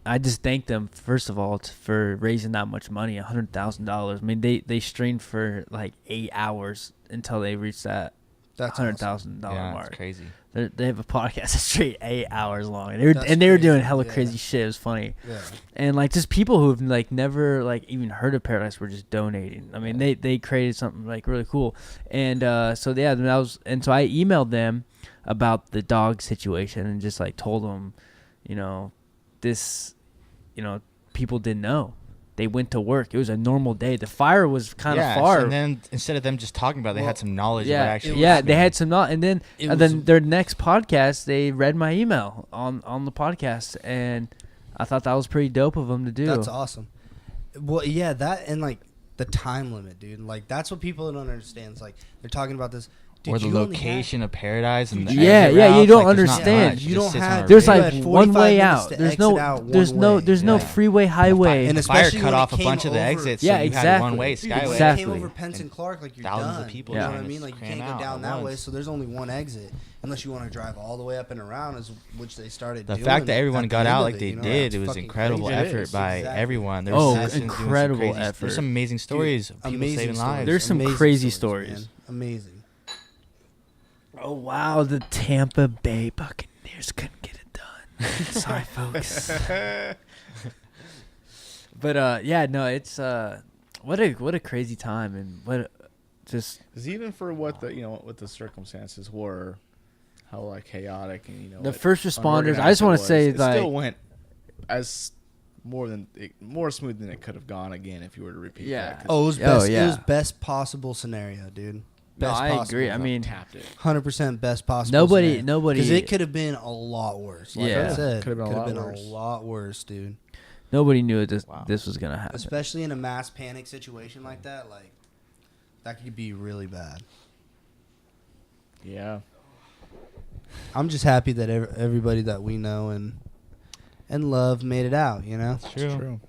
I just thanked them first of all for raising that much money, $100,000. I mean, they streamed for like 8 hours until they reached that That's $100,000 Yeah, mark. it's crazy. They have a podcast that's straight 8 hours long. They were That's they were doing crazy, hella yeah. crazy shit. It was funny. Yeah. And like just people who've like never like even heard of Paradise were just donating. I mean, they created something like really cool. And so yeah, so I emailed them about the dog situation and just like told them, this, people didn't know. They went to work. It was a normal day. The fire was kind of far. And then instead of them just talking about it, they had some knowledge of what actually was they happening. had some knowledge. And then It then was- their next podcast, they read my email on the podcast, and I thought that was pretty dope of them to do. That's awesome. Well, yeah, that and like the time limit, dude. Like that's what people don't understand. It's like they're talking about this. Dude, or the you only location of Paradise and the Yeah, exit yeah, you routes, don't like, there's not understand. much. It You just don't sits on have- a There's rig. You like had one 45 way minutes out. to There's exit no out one there's no way. there's no Yeah. freeway highway. And the fire especially cut when it off a came bunch of the over- exits. Yeah, so you exactly. had one way Dude, skyway. when it Exactly. came over Pence and Clark, like you're Thousands done. of people You know trying what I to mean? Like you cram can't go out down at that way, once. so there's only one exit unless you want to drive all the way up and around, which they started. The doing fact that at everyone the got end out of like it, they you know, did, that's it was fucking incredible crazy. It effort is, by exactly. everyone. There Oh, was citizens doing some incredible crazy- effort. There's some amazing stories of people Amazing saving stories. lives. There's some Amazing crazy stories, stories. man. Amazing. Oh wow, the Tampa Bay Buccaneers couldn't get it done. Sorry, folks. But yeah, no, it's what a crazy time, and just Because even for what the circumstances were, how like chaotic and the first responders. I just want to say it like still went as more smooth than it could have gone again if you were to repeat. Yeah. that, 'cause Oh, it was best. yeah. It was best possible scenario, dude. no, Best I possible. agree. I mean, tapped it. 100% best possible. nobody, Because it could have been a lot worse. Like Yeah. I said, Could have been a lot a worse. lot worse, dude. nobody knew this Wow. this was gonna happen. Especially in a mass panic situation like that, like that could be really bad. Yeah. I'm just happy that everybody that we know and love made it out. You know, It's true.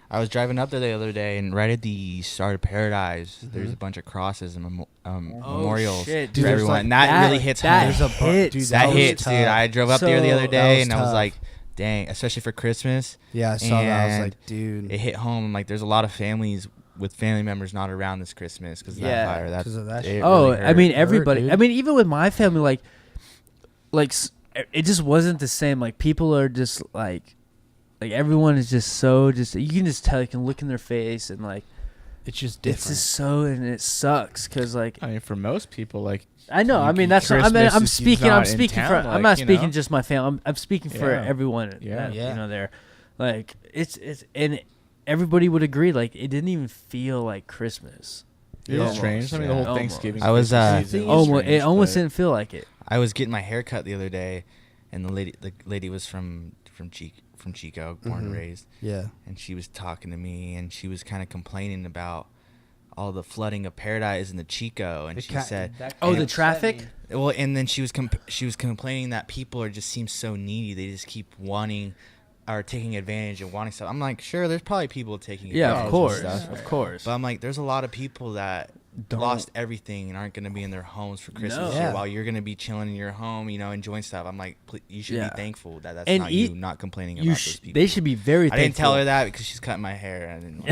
I was driving up there the other day, and right at the start of Paradise, there's a bunch of crosses and memorials shit, dude, for there's everyone. like- and that really hits home. That hits. That was hits, tough. dude. I drove up there the So- other day, was and I was tough. like, dang, especially for Christmas. Yeah, I saw that. I was And like, dude, It hit home. Like, there's a lot of families with family members not around this Christmas because of Yeah. that fire. 'Cause of that it shit. Oh, really I mean hurt. everybody. dude. I mean even with my family, like it just wasn't the same. Like people are just like everyone is just so you can just tell, you can look in their face and like it's just it's different. just so, and it sucks because like I mean, for most people, like I know. I mean that's. Christmas I'm is speaking. not I'm in speaking town, for. like, I'm not you speaking know? just my family. I'm speaking for Yeah. everyone. Yeah. that, Yeah. You know, there, like it's and everybody would agree. Like it didn't even feel like Christmas. it was Almost, strange. I mean, the yeah. whole Thanksgiving. I was, Christmas season was Almost, strange, it almost but- didn't feel like it. I was getting my hair cut the other day, and the lady was from Chico, born and Mhm. raised, Yeah. and she was talking to me, and she was kind of complaining about all the flooding of Paradise in the Chico, and she said, Oh, the traffic? well, and then she was complaining that people just seem so needy. They just keep wanting or taking advantage and wanting stuff. I'm like, sure, there's probably people taking advantage Yeah, of course, stuff. of course. But I'm like, there's a lot of people that Don't- lost everything and aren't going to be in their homes for Christmas No. year Yeah. while you're going to be chilling in your home, enjoying stuff. I'm like, you should Yeah. be thankful that that's And not you- you not complaining You about those people. they should be very. I didn't tell her thankful. that because she's cutting my hair. I didn't.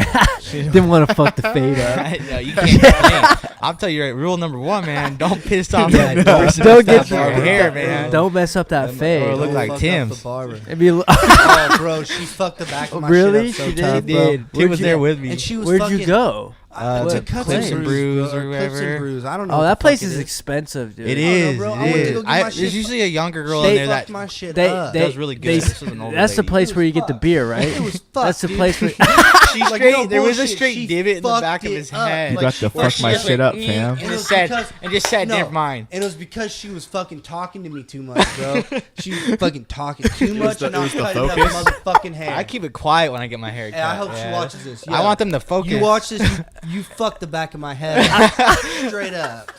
Didn't want to fuck the fade up. No, you can't complain. I'll tell you right, rule number one, man, don't piss off that person. Don't That's get our hair, man. Don't mess up that Or fade. look like Fucked up Tim's. the barber. It'd be, Oh, bro, she fucked the back of my Really? shit up so She tough, did? bro. Tim Where'd was you- there with me. And she was Where'd fucking, you go? To What Cuts place? and Brews or Clips whatever. and Brews. I don't know. Oh, what that the place fuck is it expensive, dude. It know, is. bro. I It went to is. go get my There's shit- usually a younger girl They in there that fucked my shit They, up. they, That was really good. they- This was an older that's the lady. place It where was you get the fucked. beer, right? It was fucked, That's the dude. place where. She Like, straight, no there was a bullshit, straight she divot in the fucked back of it his up. head. You got to Like, fuck she my was shit like, up, fam. and it And was just said, because- never mind. And it was because she was fucking talking to me too much, bro. She was fucking talking too much the- and it not was the cutting up focus? motherfucking hair. I keep it quiet when I get my hair cut. Hey, I hope she yeah. watches this. I want them to focus. You watch this, you fucked the back of my head. Straight up.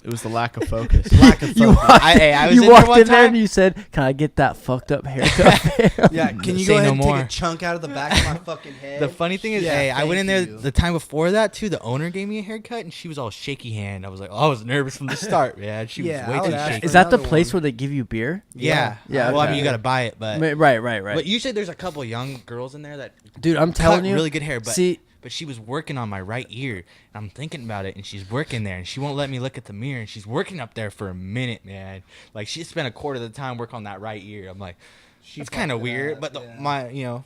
It was the lack of focus. Lack of You focus. walked, I was you in there walked one in there time. and you said, "Can I get that fucked up haircut?" Yeah, can you Say go ahead no and more. take a chunk out of the back of my fucking head? The funny thing is, Yeah, hey, I went in there thank you. the time before that too. The owner gave me a haircut, and she was all shaky hand. I was like, I was nervous from the start, man. She Yeah, was I way would too ask shaky. for Is that the another place one. where they give you beer? Yeah, Yeah, Well, I okay. mean, you gotta buy it, but Right. but usually there's a couple young girls in there that Dude, I'm cut telling you. really good hair. But See, but she was working on my right ear, and I'm thinking about it, and she's working there, and she won't let me look at the mirror, and she's working up there for a minute, man. Like she spent a quarter of the time working on that right ear. I'm like, it's kind of fucked it weird, up, but yeah.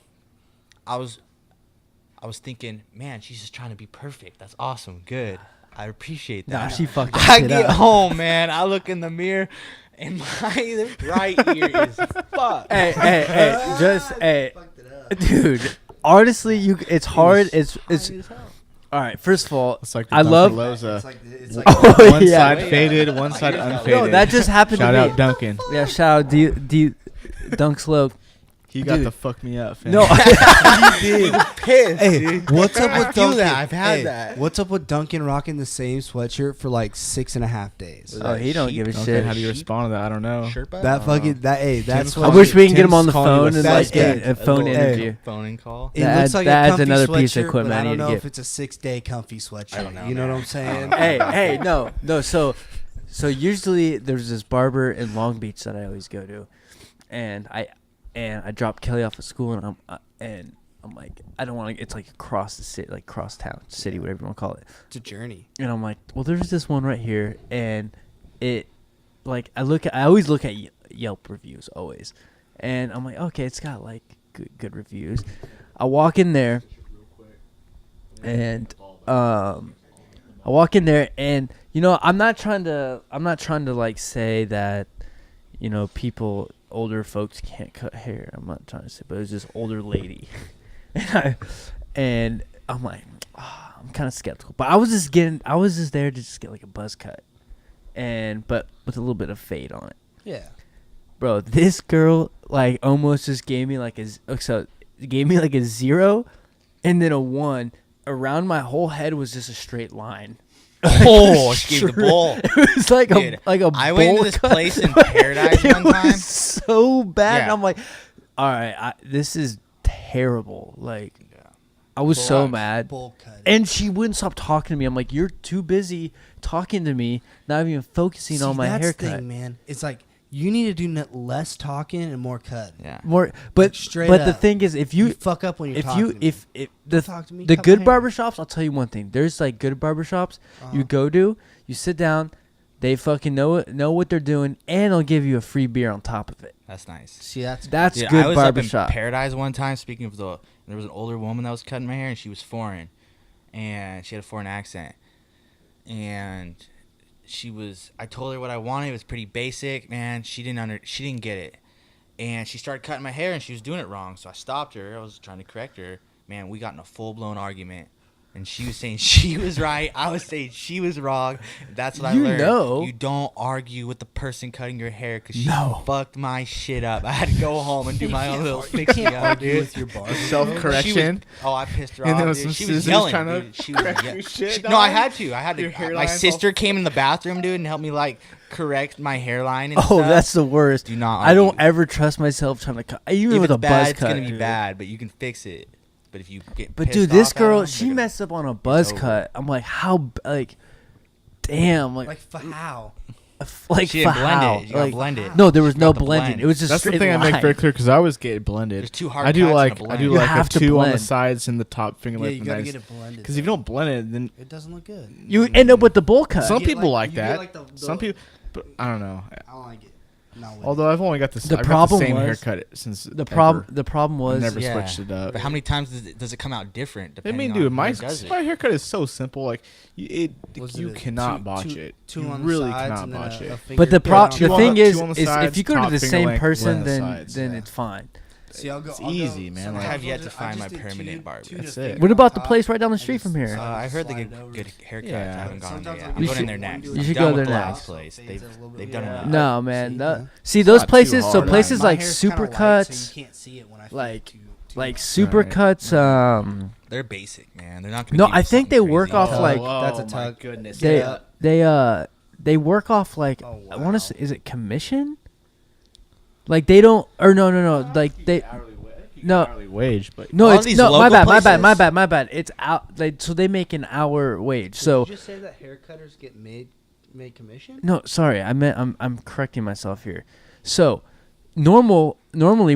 I was thinking, man, she's just trying to be perfect. That's awesome, good. I appreciate nah, that. she fucked that I shit get up. home, man. I look in the mirror, and my right ear is fucked. Hey, just hey, Fucked it up. dude. Honestly, it's hard. It's all right. First of all, It's like the I love. Loza. It's like Oh, One yeah. side faded, one side unfaded. No, that just happened Shout to out me. Duncan. Yeah, shout out Dunk Slow. He got Dude. the fuck me up, fam. No, did. Pissed, Hey, dude. what's up I with feel Duncan? that. I've had Hey, that. What's up with Duncan rocking the same sweatshirt for like 6.5 days? oh, he don't give a Okay, shit. how do you respond to that? I don't know. Sherpa? That fucking that's Tim's I what. wish we can get him on the Tim's calling phone you and a like suspect. a phone Hey. interview. Phoning call. It That looks like adds a comfy another piece of sweatshirt, equipment but I I need don't to know get. if it's a 6-day comfy sweatshirt. I don't know, You know man. what I'm saying? hey, no. So usually there's this barber in Long Beach that I always go to, and I dropped Kelly off at school, and I'm like, I don't want to. It's like across the city, like cross town, city, whatever you want to call it. It's a journey. And I'm like, well, there's this one right here, and it, like, I always look at Yelp reviews always, and I'm like, okay, it's got like good reviews. I walk in there, and I I walk in there, and I'm not trying to like say that, people, older folks can't cut hair. I'm not trying to say, but it was this older lady, and I'm like, I'm kind of skeptical, but I was just there to just get like a buzz cut, but with a little bit of fade on it. Yeah. Bro, this girl like almost just gave me like a 0 and then a 1. Around my whole head was just a straight line. Oh, she gave the bowl. It was like Dude, a I went into this cut. place in Paradise one It time. was so bad. Yeah. And I'm like, all right, this is terrible. Like, I was so mad. Bowl cut. And she wouldn't stop talking to me. I'm like, you're too busy talking to me, not even focusing on my that's haircut. the thing, man. It's like you need to do less talking and more cut. Yeah. More, but Straight but the up. thing is, if you fuck up when you're if talking you to me. if Talk to me, the cut my good hair. barbershops, I'll tell you one thing. There's like good barbershops you go to, you sit down, they fucking know what they're doing, and they'll give you a free beer on top of it. That's nice. See, that's That's Dude, good I was barbershop. up in Paradise one time. Speaking of there was an older woman that was cutting my hair, and she was foreign, and she had a foreign accent, and I told her what I wanted. It was pretty basic, man. She didn't get it, and she started cutting my hair, and she was doing it wrong. So I stopped her. I was trying to correct her. Man, we got in a full blown argument. And she was saying she was right. I was saying she was wrong. That's what I learned. You don't argue with the person cutting your hair because she fucked my shit up. I had to go home and do my own little fixing up, dude. with your barber. Self-correction. I pissed her And off, there was dude. some She was scissors yelling, trying to dude. She was correct your shit, No, I dog. had to. Your My hairline's sister all- came in the bathroom, dude, and helped me like correct my hairline and Oh, stuff. that's the worst. Do not I don't argue. ever trust myself trying to cut. Even If with it's a bad, buzz it's cut. gonna be dude. bad, but you can fix it. But if you get But pissed dude, this off at girl, them, she they're gonna- messed up on a buzz over. cut. I'm like, how? Like, damn. Like for how? Like She didn't blend how? it. You gotta Like, blend it. no, there was She no got the blending. blend. It was just That's the straight thing I line. make very clear because I always get it blended. There's two hard I do cuts like and a I blend. do You like have a to 2 on the blend. sides and the top finger Yeah, lip. you gotta get it blended. Because if you don't blend it, then It doesn't look good. You end up with the bowl cut. some get people like- like you get that. like the- Some people, but I don't know. I don't like it. Not with Although I've only got The I've got problem the same was- haircut since the problem I've was never Yeah. switched it up. But how many times does it come out different? I Depending mean, on dude, who my does it? haircut is so simple. Like Was you it cannot two- botch two- it. Two You on the really sides cannot and then botch a it. finger But the down. two on thing the- is, two on the is if sides, you go to top the finger same length, person, left then sides, then yeah. it's fine. See, I'll go. It's I'll go- easy, man. sometimes Like- I have yet I'll to just- find I my just do permanent two- barber. two That's just it. fingers What on about the top place right down the and street just from here? slide I heard they it get over. good haircuts. Yeah. I haven't gone there Sometimes yet. I'll I'm do going in there one, next. do You I'm should done go with there the next. last place. Fades They've a little bit they've more. done Yeah. it. No, man. See, See those not too places. So hard. places My like hair's kinda super light, cuts, so you can't see it when I like fade like much. super Right. cuts. They're basic, man. They're not gonna. No, give you I think something they work crazy. off, like- That's a my tug. goodness. They Yeah. they work off like Oh, I want wow. to say, is it commission? Like they don't, or no, like they no. hourly wage, but No, All it's these no. My local bad. places- My bad. It's out. Like so, they make an hour wage. So Did you just say that haircutters get made commission? no, sorry. I meant I'm correcting myself here. So normally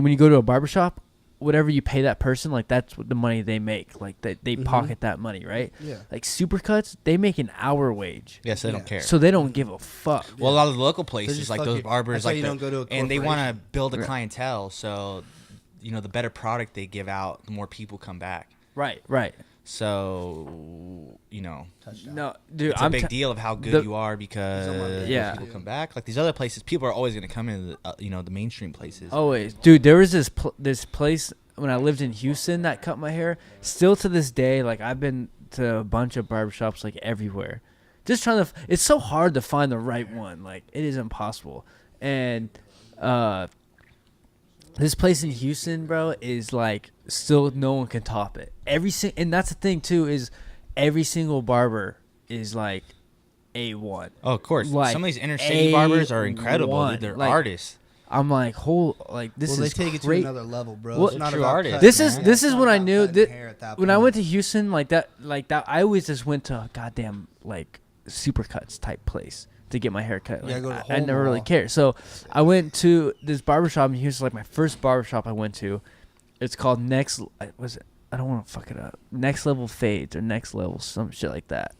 when you go to a barbershop, whatever you pay that person, like that's what the money they make. Like they pocket that money, right? Yeah. Like supercuts, they make an hour wage. Yes, they don't Yeah. care. So they don't give a fuck. Well, a lot of the local places, just like those fucking- barbers, that's why like you the- don't go to a and they want to corporation. build a Right. clientele. So, the better product they give out, the more people come back. Right. So, Touchdown. No, dude, it's a I'm big t- deal of how good the- you are because Yeah. people come back. Like these other places, people are always going to come in. The mainstream places. Always, dude. There was this place when I lived in Houston that cut my hair. Still to this day, like I've been to a bunch of barbershops like everywhere, just trying to. It's so hard to find the right one. Like it is impossible. And this place in Houston, bro, is like still no one can top it. And that's the thing too is every single barber is like A1. Oh, of course. Like, Some of these inner city barbers are incredible. A1. Dude. They're Like, artists. I'm like, this Well, they is take it to great. another level, bro. Well, It's not true about artist, cutting This hair. is man. this It's is not when I about knew cutting that hair at that when I point. went to Houston like that I always just went to a goddamn like supercuts type place to get my hair cut. Yeah, Like, go to I never really Hole cared. So I went to this barbershop in Houston, like my first barbershop I went to. It's called I don't want to fuck it up. Next Level Fades or Next Level some shit like that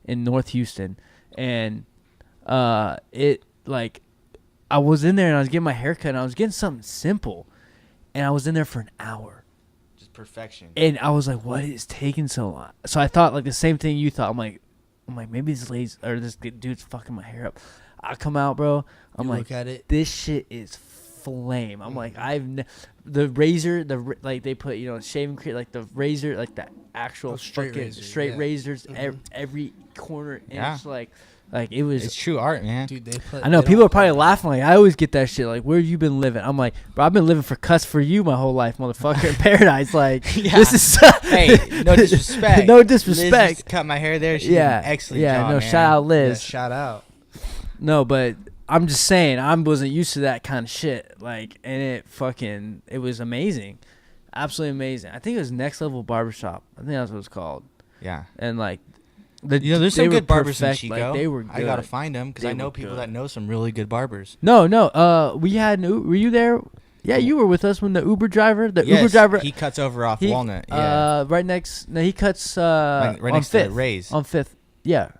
in North Houston. And it like I was in there and I was getting my hair cut and I was getting something simple. And I was in there for an hour. Just perfection. And I was like, what is taking so long? So I thought like the same thing you thought. I'm like, I'm like, maybe this lady's or this dude's fucking my hair up. I come out, bro. I'm You like, look at it. this shit is flame. I'm like, the razor, like they put, shaving cream, like the razor, like the actual straight fucking razor, straight yeah. razors, every corner inch, like it was. It's true art, man. Dude, they put. I know they people don't are probably put- laughing. Like I always get that shit. Like, where have you been living? I'm like, bro, I've been living for cuss for you my whole life, motherfucker. In paradise, like this is. Hey, no disrespect. No Liz disrespect. used to cut my hair there. She did Yeah, an excellent yeah. job, No, man. shout out Yeah, Liz. shout out. No, but I'm just saying, I wasn't used to that kind of shit. Like, and it was amazing, absolutely amazing. I think it was Next Level Barbershop. I think that's what it's called. Yeah. And like, There's some good barbers in Chico. Like, they were good. I gotta find them because They I know were people good. that know some really good barbers. No. We had were you there? Yeah, you were with us when the Uber driver, Uber driver, he cuts over off Walnut. right next. No, he cuts right on next Fifth. to Ray's. On Fifth. Yeah,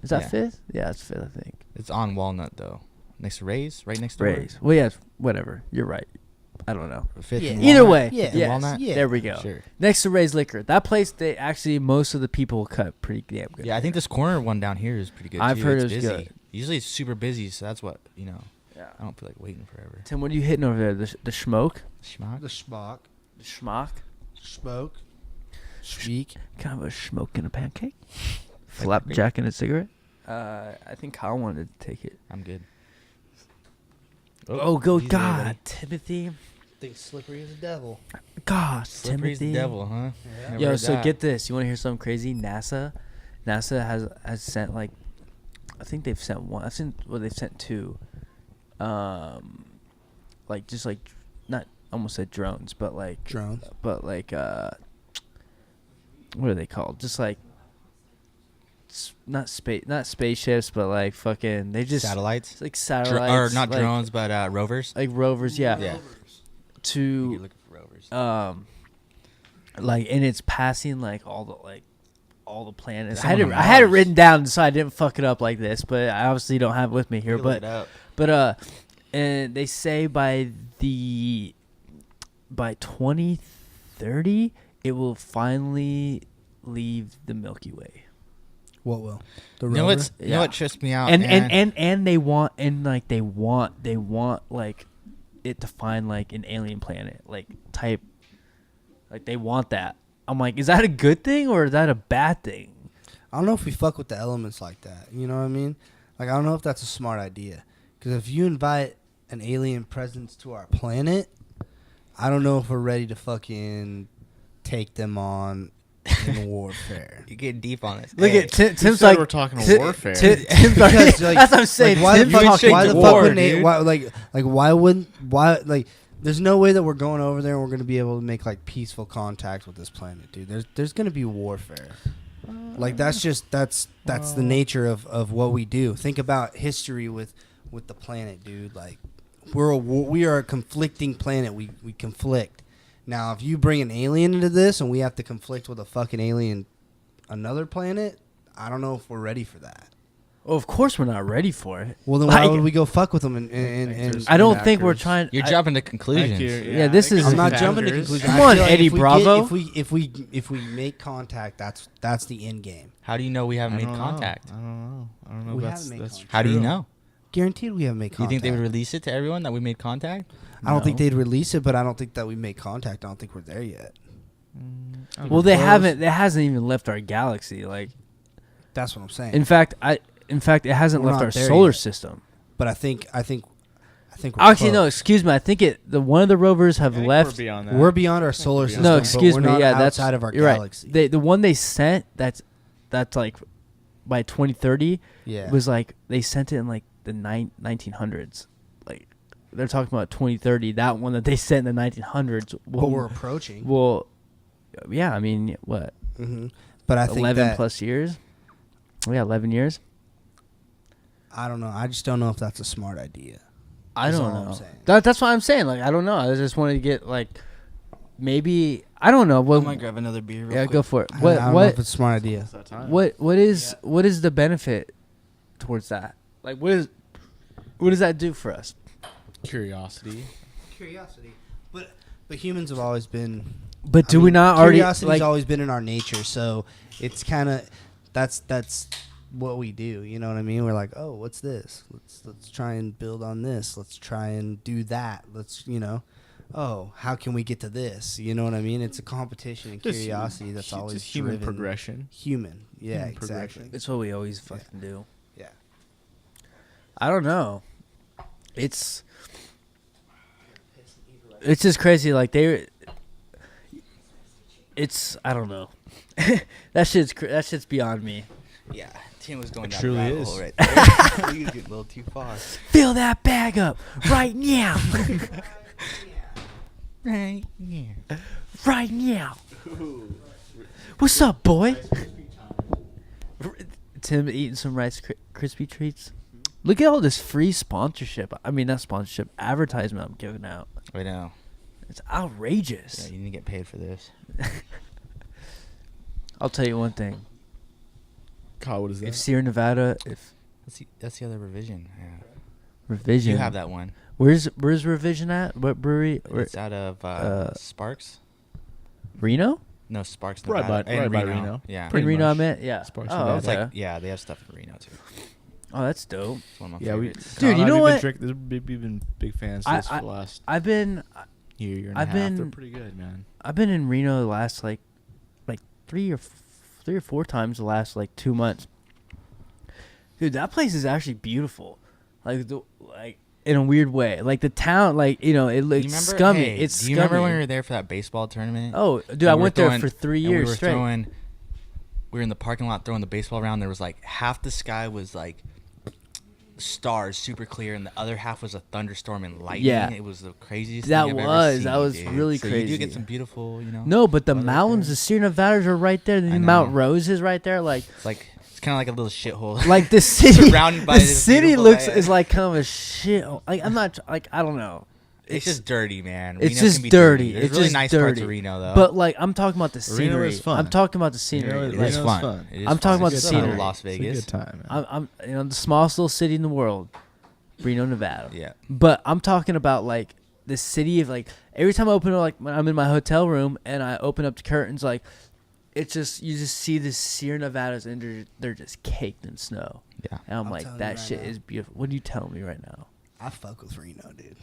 is that Yeah. Fifth? Yeah, it's Fifth, I think. It's on Walnut though, next to Ray's, right next to Ray's. Well, yeah, whatever. You're right. I don't know. Fifth Yeah. and Either Walnut? way, Yeah. yes, Walnut? Yeah. there we go. Sure. Next to Ray's Liquor, that place, they actually most of the people cut pretty damn good. Yeah, I think this corner one down here is pretty good. I've too. heard It's it was busy. good. Usually it's super busy, so that's what Yeah. I don't feel like waiting forever. Tim, what are you hitting over there? The smoke, Schmuck? The schmuck, the schmock, smoke, speak. kind of a smoke in a pancake, flapjack in a cigarette. I think Kyle wanted to take it. I'm good. Oh, go he's there, God, buddy. Timothy. Think slippery as a devil. God, Slippery's Timothy. the devil, huh? Yeah. Never Yo, heard so that. get this. You want to hear something crazy? NASA has sent like, I think they've sent one. They've sent two. Like just like, not almost said drones, but like Drones. what are they called? Just like, not spaceships, but like fucking. They just Satellites? it's like satellites, Or not like, drones, but rovers. like rovers. Yeah. Yeah. You're To looking for rovers. like, and it's passing like all the planets. Someone on I had it Mars. written down so I didn't fuck it up like this, but I obviously don't have it with me here. You look But it up. and they say by 2030 it will finally leave the Milky Way. What will? The You know rover? what's you know Yeah. what trips me out, And man? and they want like it to find like an alien planet, like type, like they want that. I'm like, is that a good thing or is that a bad thing? I don't know if we fuck with the elements like that. You know what I mean? Like, I don't know if that's a smart idea. Because if you invite an alien presence to our planet, I don't know if we're ready to fucking take them on in warfare. You're getting deep on this. Look Hey, at Tim's said like we're talking Tim- warfare? Tim's Because, like- that's what I'm saying. Like, why the Tim's fuck? talking Why the war, fuck wouldn't they? dude. Why, why wouldn't? Why like? There's no way that we're going over there and we're gonna be able to make like peaceful contact with this planet, dude. There's gonna be warfare. Like that's the nature of what we do. Think about history with the planet, dude. Like we are a conflicting planet. We conflict. Now, if you bring an alien into this and we have to conflict with a fucking alien, another planet, I don't know if we're ready for that. Well, of course we're not ready for it. Well, then why Like- would we go fuck with them? And I don't think we're Actors. trying. You're I- jumping to conclusions. Yeah, this is- I'm not Actors. jumping to conclusions. Come I on, feel like Eddie if we Bravo. if we make contact, that's the end game. How do you know we haven't made contact? I don't know. We if haven't made that's contact. How do you true. know? Guaranteed, we haven't made Do you contact. think they would release it to everyone that we made contact? I don't think No. they'd release it, but I don't think that we made contact. I don't think we're there yet. Well, they haven't. It hasn't even left our galaxy. Like, That's what I'm saying. in fact, it hasn't We're left not our there solar yet. system. But I think we're Actually, no. close. Excuse me. I think one of the rovers have left. We're beyond that. We're beyond our solar we're system. beyond No, that. but excuse we're me. not Yeah, that's outside of our you're galaxy. Right. The one they sent that's like by 2030 Yeah. was like they sent it in like the 1900s. Like they're talking about 2030. That one that they sent in the 1900s. But we're approaching. Well, yeah. I mean, what? hmm But I think 11 that, plus years. Yeah, 11 years. I don't know. I just don't know if that's a smart idea. I That's don't all I'm know. saying. That's what I'm saying. Like I don't know. I just wanted to get like maybe I don't know. I What? might grab another beer. Real Yeah, quick. go for it. I don't know if it's a smart idea. It's that time. What is the benefit towards that? Like what does that do for us? Curiosity. Curiosity. But humans have always been. But I do we mean, not already Curiosity's like always been in our nature, so it's kind of that's what we do. You know what I mean? We're like, oh, what's this? Let's try and build on this. Let's try and do that. Oh, how can we get to this? You know what I mean? It's a competition and curiosity that's always just human driven. progression. Human. Yeah, Human exactly. progression. It's what we always fucking do. Yeah. I don't know. It's just crazy. Like it's I don't know. that shit's beyond me. Yeah, Tim was going It down truly the rabbit is. hole right there. You get a little too far. Fill that bag up right now. Right, yeah. Right now. What's up, boy? Tim eating some Rice Krispie treats. Look at all this free sponsorship. I mean, not sponsorship, advertisement I'm giving out. I know. It's outrageous. Yeah, you didn't get paid for this. I'll tell you one thing. Kyle, what is that? If Sierra Nevada, That's the other revision. Yeah. Revision. You have that one. Where's Revision at? What brewery? It's out of Sparks. Reno? No, Sparks, Right Nevada. by- In right by Reno. Yeah. Pretty In Reno, I much. meant. Yeah. Sparks, Oh, Nevada. It's okay. like, yeah, they have stuff in Reno too. Oh, that's dope. It's one of my Yeah, favorites. Dude, you know what? We've been big fans of this for the last I've been year and I've a half. They're been- pretty good, man. I've been in Reno the last like 3 or 4 times the last 2 months. Dude, that place is actually beautiful. Like in a weird way. Like the town, it looks scummy. Hey, It's do you scummy. remember when we were there for that baseball tournament? Oh, dude, And I we were went there throwing- for 3 and we years were straight. We were in the parking lot throwing the baseball around. There was half the sky was stars, super clear, and the other half was a thunderstorm and lightning. Yeah. It was the craziest That thing I've was- ever seen, that was dude. really so You crazy. do get some beautiful, No, but the weather mountains, there. the Sierra Nevadas are right there. I The know. Mount Rose is right there. Like It's kind of like a little shithole. like the city, Surrounded by the this city beautiful looks land. is like kind of a shit. Like I'm not like I don't know. It's just dirty, man. It's Reno just can be dirty. There's It's really just nice parts dirty. of Reno, though. But I'm talking about the Reno scenery. is fun. I'm talking about the scenery. Reno Like, it's Reno's fun. fun. It is I'm talking fun. about It's the good time in scenery. Las It's a Vegas. good time, man. I'm the smallest little city in the world, Reno, Nevada. Yeah. But I'm talking about the city of every time I open when I'm in my hotel room and I open up the curtains it's just you just see the Sierra Nevadas and they're just caked in snow. Yeah. And I'm I'll like, tell you that right shit now. is beautiful. What are you telling me right now? I fuck with Reno, dude.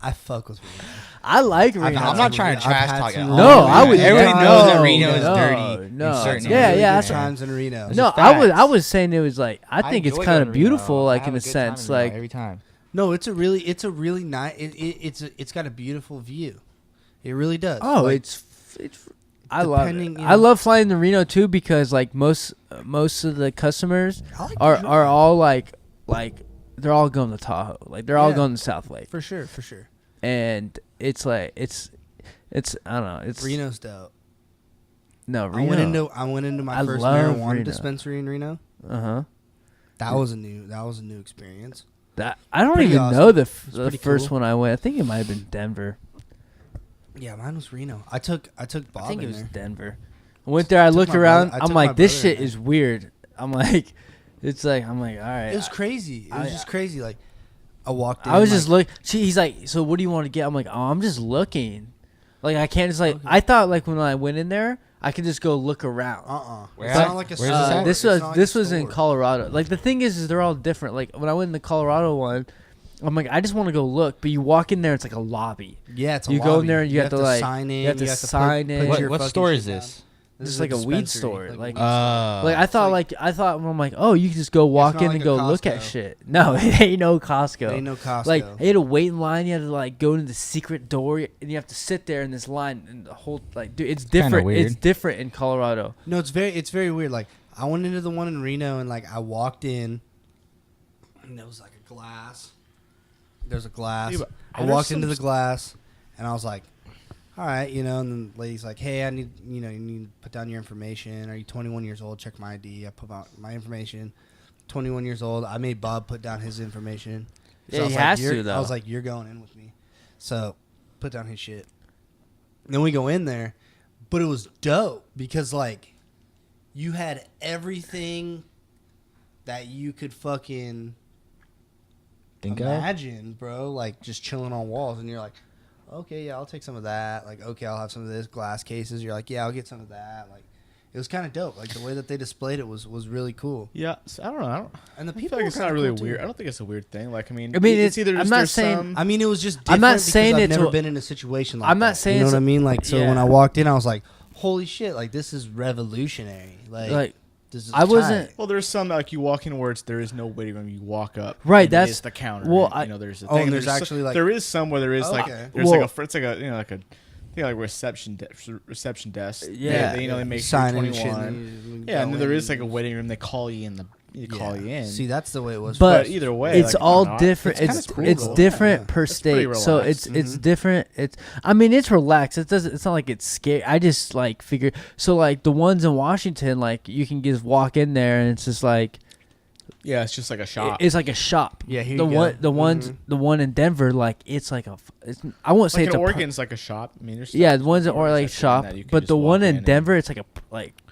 I fuck with Reno. I like Reno. I've had I'm not some trying to I've trash had talk at some all. No, I would. Everybody no, knows that Reno is no, dirty. in no. certain Yeah, areas. yeah, Good that's what- times in Reno. No, just I facts. was saying it was I think it's enjoy kind going of to beautiful, Reno. I like have in a good time sense, in Reno every time. No, it's a really nice. It's got a beautiful view. It really does. oh, Like, it's I love it. depending, you I know- love flying to Reno too because most of the customers I like are Reno. all like they're all going to Tahoe, they're all Yeah. going to South Lake, for sure. and it's it's I don't know, it's Reno's dope. no Reno. I went into my I first love marijuana Reno. dispensary in Reno. Uh-huh. That was a new experience. That I don't Pretty even awesome. know the pretty first cool. one I went. I think it might have been Denver. Yeah, mine was Reno. I took Bob I think it in was there. Denver. I went there. I took looked my around. brother- I I'm took my like, this brother in shit is there. weird. I'm like, I'm like, all right. It was crazy. It was just crazy. Like I walked in. I was just look. He's like, so what do you want to get? I'm like, oh, I'm just looking. Like I can't just Okay. I thought when I went in there, I could just go look around. Where It's at? not like a Where's store. this at? This It's was not like this a was in store. Colorado. Like the thing is they're all different. Like when I went in the Colorado one, I'm like, I just want to go look. But you walk in there, it's like a lobby. Yeah, it's a You go in lobby. there and you have to, like- sign in. you have to put- sign in. put your What fucking store shit is down. this? This is is like a weed dispensary, store. like Like, weed store. like I thought I'm like, oh, you can just go walk not in like and a go look at Costco. shit. No, it ain't no Costco. Ain't no Costco. Like you had to wait in line. You had to go into the secret door, and you have to sit there in this line. And the whole dude, it's different. weird. It's different in Colorado. No, it's very weird. Like I went into the one in Reno and I walked in, and there was like a glass. There's a glass. Yeah, but I there's walked some into the s- glass, and I was like, "All right," and then the lady's like, "Hey, I need you need to put down your information. Are you 21 years old? Check my ID." I put out my information. 21 years old. I made Bob put down his information. Yeah, I was he like, has "You're-" to, though. I was like, "You're going in with me," so put down his shit. Then we go in there, but it was dope because you had everything that you could fucking Think of? imagine, bro. Like just chilling on walls, and you're like, okay, yeah, I'll take some of that. Like, okay, I'll have some of this glass cases. You're like, yeah, I'll get some of that. Like, It was kind of dope. Like the way that they displayed it was really cool. Yeah, so I don't know. And the I people feel like were it's not kinda really cool, too. weird. I don't think it's a weird thing. Like, I mean, it's either. I'm not there's saying- some- I mean, it was just different I'm not because saying I've it's never a- been in a situation like I'm not that. saying you know it's what I a- mean? Like, so yeah. when I walked in, I was like, holy shit, like, this is revolutionary. Like this is I wasn't- tight. Well, there's some like you walk in where there is no waiting room. You walk up, Right, and that's- it is the counter. well, and, there's a Oh, thing. and there's actually, like- there is some where there is like Okay. there's Well- like it's like a like a like reception desk. Yeah. they make Sign sure in you're shit. 21. And Yeah, and then there is like a waiting. waiting room. They call you in. Call you in. See, that's the way it was. But either way, it's like, all I don't know, different. it's It's kinda it's cool, though. different Yeah. per It's pretty state, so relaxed. it's different. It's I mean it's relaxed. It doesn't. It's not like it's scary. I just like figure. So like the ones in Washington, like you can just walk in there and it's just like Yeah, it's just like a shop. it's like a shop. Yeah, here the you one go. the ones Mhm. the one in Denver, like it's like a. It's, I won't say like it's in a. Oregon's like a shop. I mean, there's Yeah, stuff the ones that in are Oregon like that shop, you can but just the walk one in and- Denver, it's like a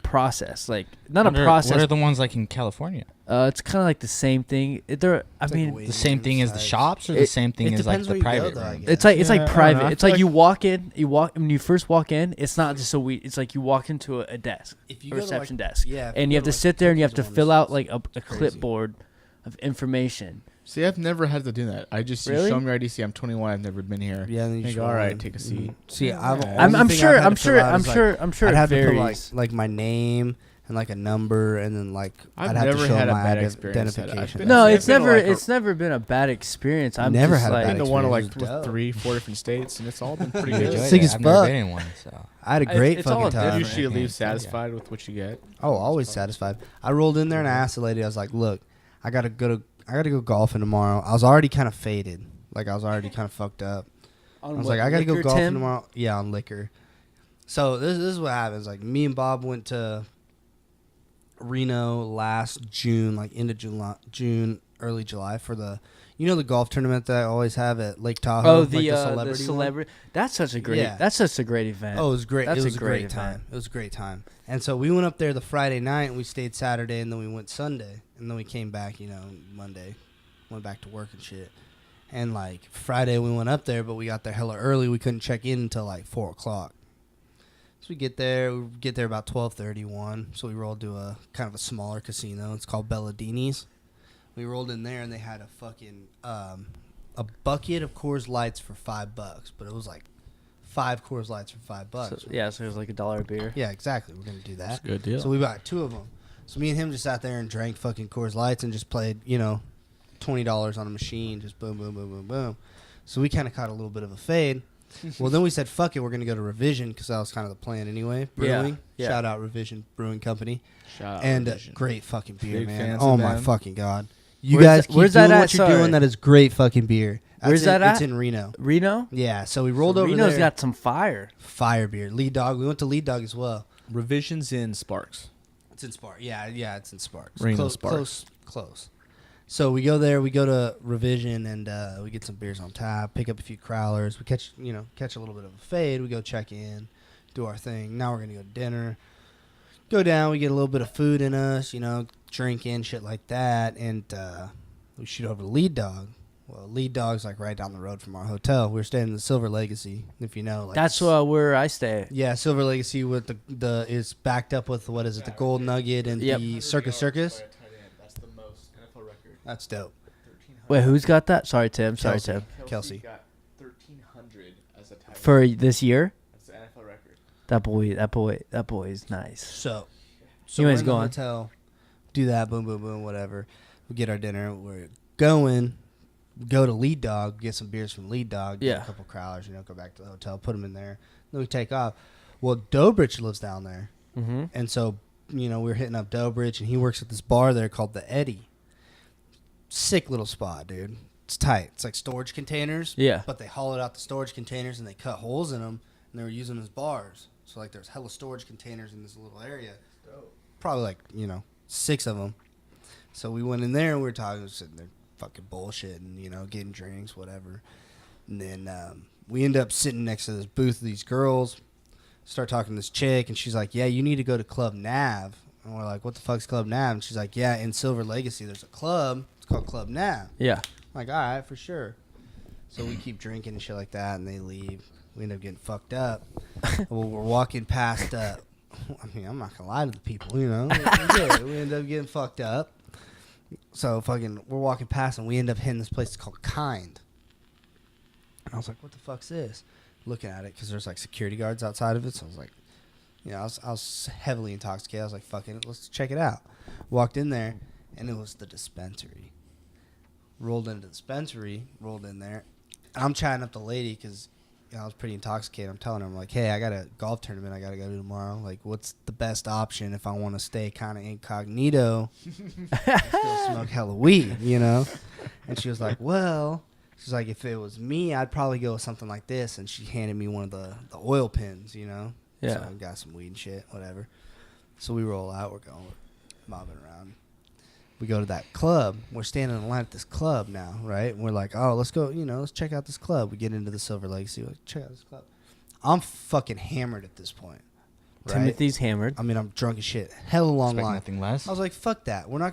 process, like not What a are- process. What are the ones like in California? It's kind of like the same thing. They're, I It's like mean, waiting The same room thing as the size. shops, or It- the same thing it as like depends the where you go, private though, I room? guess. it's like Yeah, I don't private. know. I It's feel like like- you walk in, when you first walk in. It's not just it's like you walk into a desk, If a you go to, reception like- desk, yeah, if and you you go have to, to like, sit there and you have to Turkey's fill one, out it's like a crazy. clipboard of information. See, I've never had to do that. I just Really? you show me your ID. See, I'm 21. I've never been here. Yeah, and then you I just go, roll all right, in. take a seat. Mhm. See, I've Yeah. I'm only thing sure. I've had I'm to fill sure. out I'm is, like, sure. I'm sure I'd it have to put varies. like my name and like a number, and then like I've I'd have never to show had a my bad experience at it. identification. I've No, I've it's been to, never. like, a- It's never been a bad experience. I'm Never just had a like, bad I've been to one of like experience. with Dope. 3-4 different states, and it's all been pretty I good. enjoyed Sick it. as I've never fuck. been in one, so. I had a It's- great it's all fucking time. different. Usually you leave Yeah. satisfied with what you get. Oh, always satisfied. I rolled in there and I asked the lady. I was like, "Look, I gotta go golfing tomorrow." I was already kind of faded. Like I was already kind of fucked up. I was like, "I gotta go golfing tomorrow." Yeah, on liquor. So this is what happens. Like me and Bob went to Reno last June, like end of June, early July for the golf tournament that I always have at Lake Tahoe. Oh, like the one. celebrity. That's such a great. Yeah. That's such a great event. Oh, it was great. That's It a was a great great event. time. It was a great time. And so we went up there the Friday night, and we stayed Saturday, and then we went Sunday, and then we came back, Monday, went back to work and shit. And like Friday we went up there, but we got there hella early. We couldn't check in until like 4:00. So we get there about 12:31. So we rolled to a kind of a smaller casino. It's called Belladini's. We rolled in there, and they had a fucking a bucket of Coors Lights for $5, but it was like 5 Coors Lights for $5. So, yeah, so it was like $1 a beer. Yeah, exactly. We're gonna do that. That's a good deal. So we bought 2 of them. So me and him just sat there and drank fucking Coors Lights and just played, $20 on a machine, just boom, boom, boom, boom, boom. So we kind of caught a little bit of a fade. Well, then we said, fuck it, we're gonna go to Revision because that was kind of the plan anyway. Brewing, yeah. Shout out Revision Brewing Company, Shout out and Revision. great fucking beer, Big man. fans Oh of my them. fucking god, you Where's guys that- keep where's doing that what at? you're Sorry. doing. That is great fucking beer. Where's that It's at? in Reno. Reno. Yeah, so we rolled over Reno's there. got some fire. Fire beer. Lead Dog. We went to Lead Dog as well. Revisions in Sparks. It's in Sparks. Yeah, it's in Sparks. Reno close, Sparks. Close. So we go there. We go to Revision and we get some beers on tap. Pick up a few crowlers. We catch a little bit of a fade. We go check in, do our thing. Now we're gonna go to dinner. Go down. We get a little bit of food in us. Drink in shit like that, and we shoot over to Lead Dog. Well, Lead Dog's like right down the road from our hotel. We were staying in the Silver Legacy, if you know. Like That's where I stay. Yeah, Silver Legacy with the is backed up with what is it? The Gold Nugget and Yep. the Circus. That's the most NFL record. That's dope. Wait, who's got that? Sorry, Tim. Sorry, Kelsey. Tim. Kelsey. got 1,300 as a title. For this year, That's the NFL record. that boy is nice. So You we're guys in the go on. hotel, do that, boom, boom, boom, whatever. We get our dinner. We're going. Go to Lead Dog, get some beers from Lead Dog. Get Yeah. a couple crowlers. Go back to the hotel, put them in there. Then we take off. Well, Dobrich lives down there, Mm-hmm. and so we were hitting up Dobrich, and he works at this bar there called the Eddie. Sick little spot, dude. It's tight. It's like storage containers. Yeah. But they hollowed out the storage containers and they cut holes in them, and they were using them as bars. So like there's hella storage containers in this little area. Probably like 6 of them. So we went in there and we were talking, sitting there fucking bullshitting, getting drinks, whatever. And then we end up sitting next to this booth of these girls. Start talking to this chick, and she's like, "Yeah, you need to go to Club Nav." And we're like, "What the fuck's Club Nav?" And she's like, "Yeah, in Silver Legacy, there's a club. It's called Club Nav." Yeah. I'm like, all right, for sure. So we keep drinking and shit like that, and they leave. We end up getting fucked up. Well, we're walking past I mean, I'm not gonna lie to the people, you know. We end up getting fucked up. So fucking, we're walking past and we end up hitting this place called Kind. And I was like, what the fuck's this? Looking at it because there's like security guards outside of it. So I was like, I was heavily intoxicated. I was like, fuck it, let's check it out. Walked in there and it was the dispensary. Rolled into the dispensary, rolled in there. And I'm chatting up the lady because I was pretty intoxicated. I'm telling her, I'm like, hey, I got a golf tournament I got to go to tomorrow. Like, what's the best option if I want to stay kind of incognito? Still smoke hella weed, you know? And she was like, well, she's like, if it was me, I'd probably go with something like this. And she handed me one of the oil pins, you know? Yeah. So I got some weed and shit, whatever. So we roll out. We're going, mobbing around. We go to that club. We're standing in line at this club now, right? And we're like, oh, let's go, let's check out this club. We get into the Silver Legacy. Like, check out this club. I'm fucking hammered at this point. Right? Timothy's hammered. I mean, I'm drunk as shit. Hella long Expect line. nothing less. I was like, fuck that. We're not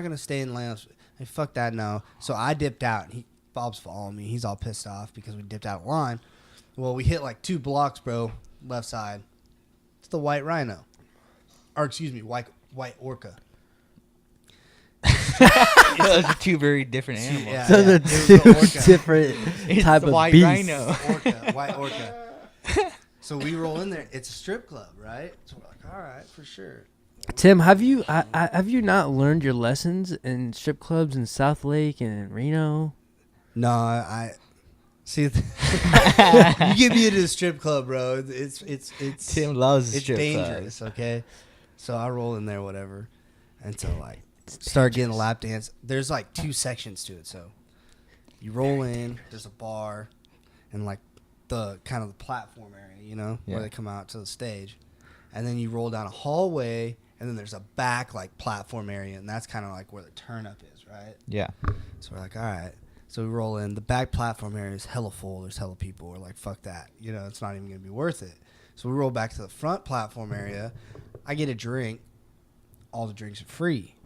gonna stay in line. Hey, fuck that, no. So I dipped out. Bob's following me. He's all pissed off because we dipped out of line. Well, we hit like 2 blocks, bro. Left side. It's the White Rhino. Or excuse me, White Orca. Those are 2 very different animals. Yeah, So yeah. the It was the two orca. different It's type the of white beast. rhino. White Orca. So we roll in there. It's a strip club, right? So we're like, all right, for sure. Tim, have you not learned your lessons in strip clubs in South Lake and in Reno? No, I see. You get me into the strip club, bro. It's Tim loves it's strip dangerous. Okay, so I roll in there, whatever, and so like start getting a lap dance. There's like 2 sections to it. So you roll in. There's a bar, and like the kind of the platform area, where they come out to the stage, and then you roll down a hallway, and then there's a back like platform area, and that's kind of like where the turn up is, right? Yeah. So we're like, all right. So we roll in. The back platform area is hella full. There's hella people. We're like, fuck that. It's not even going to be worth it. So we roll back to the front platform area. I get a drink. All the drinks are free.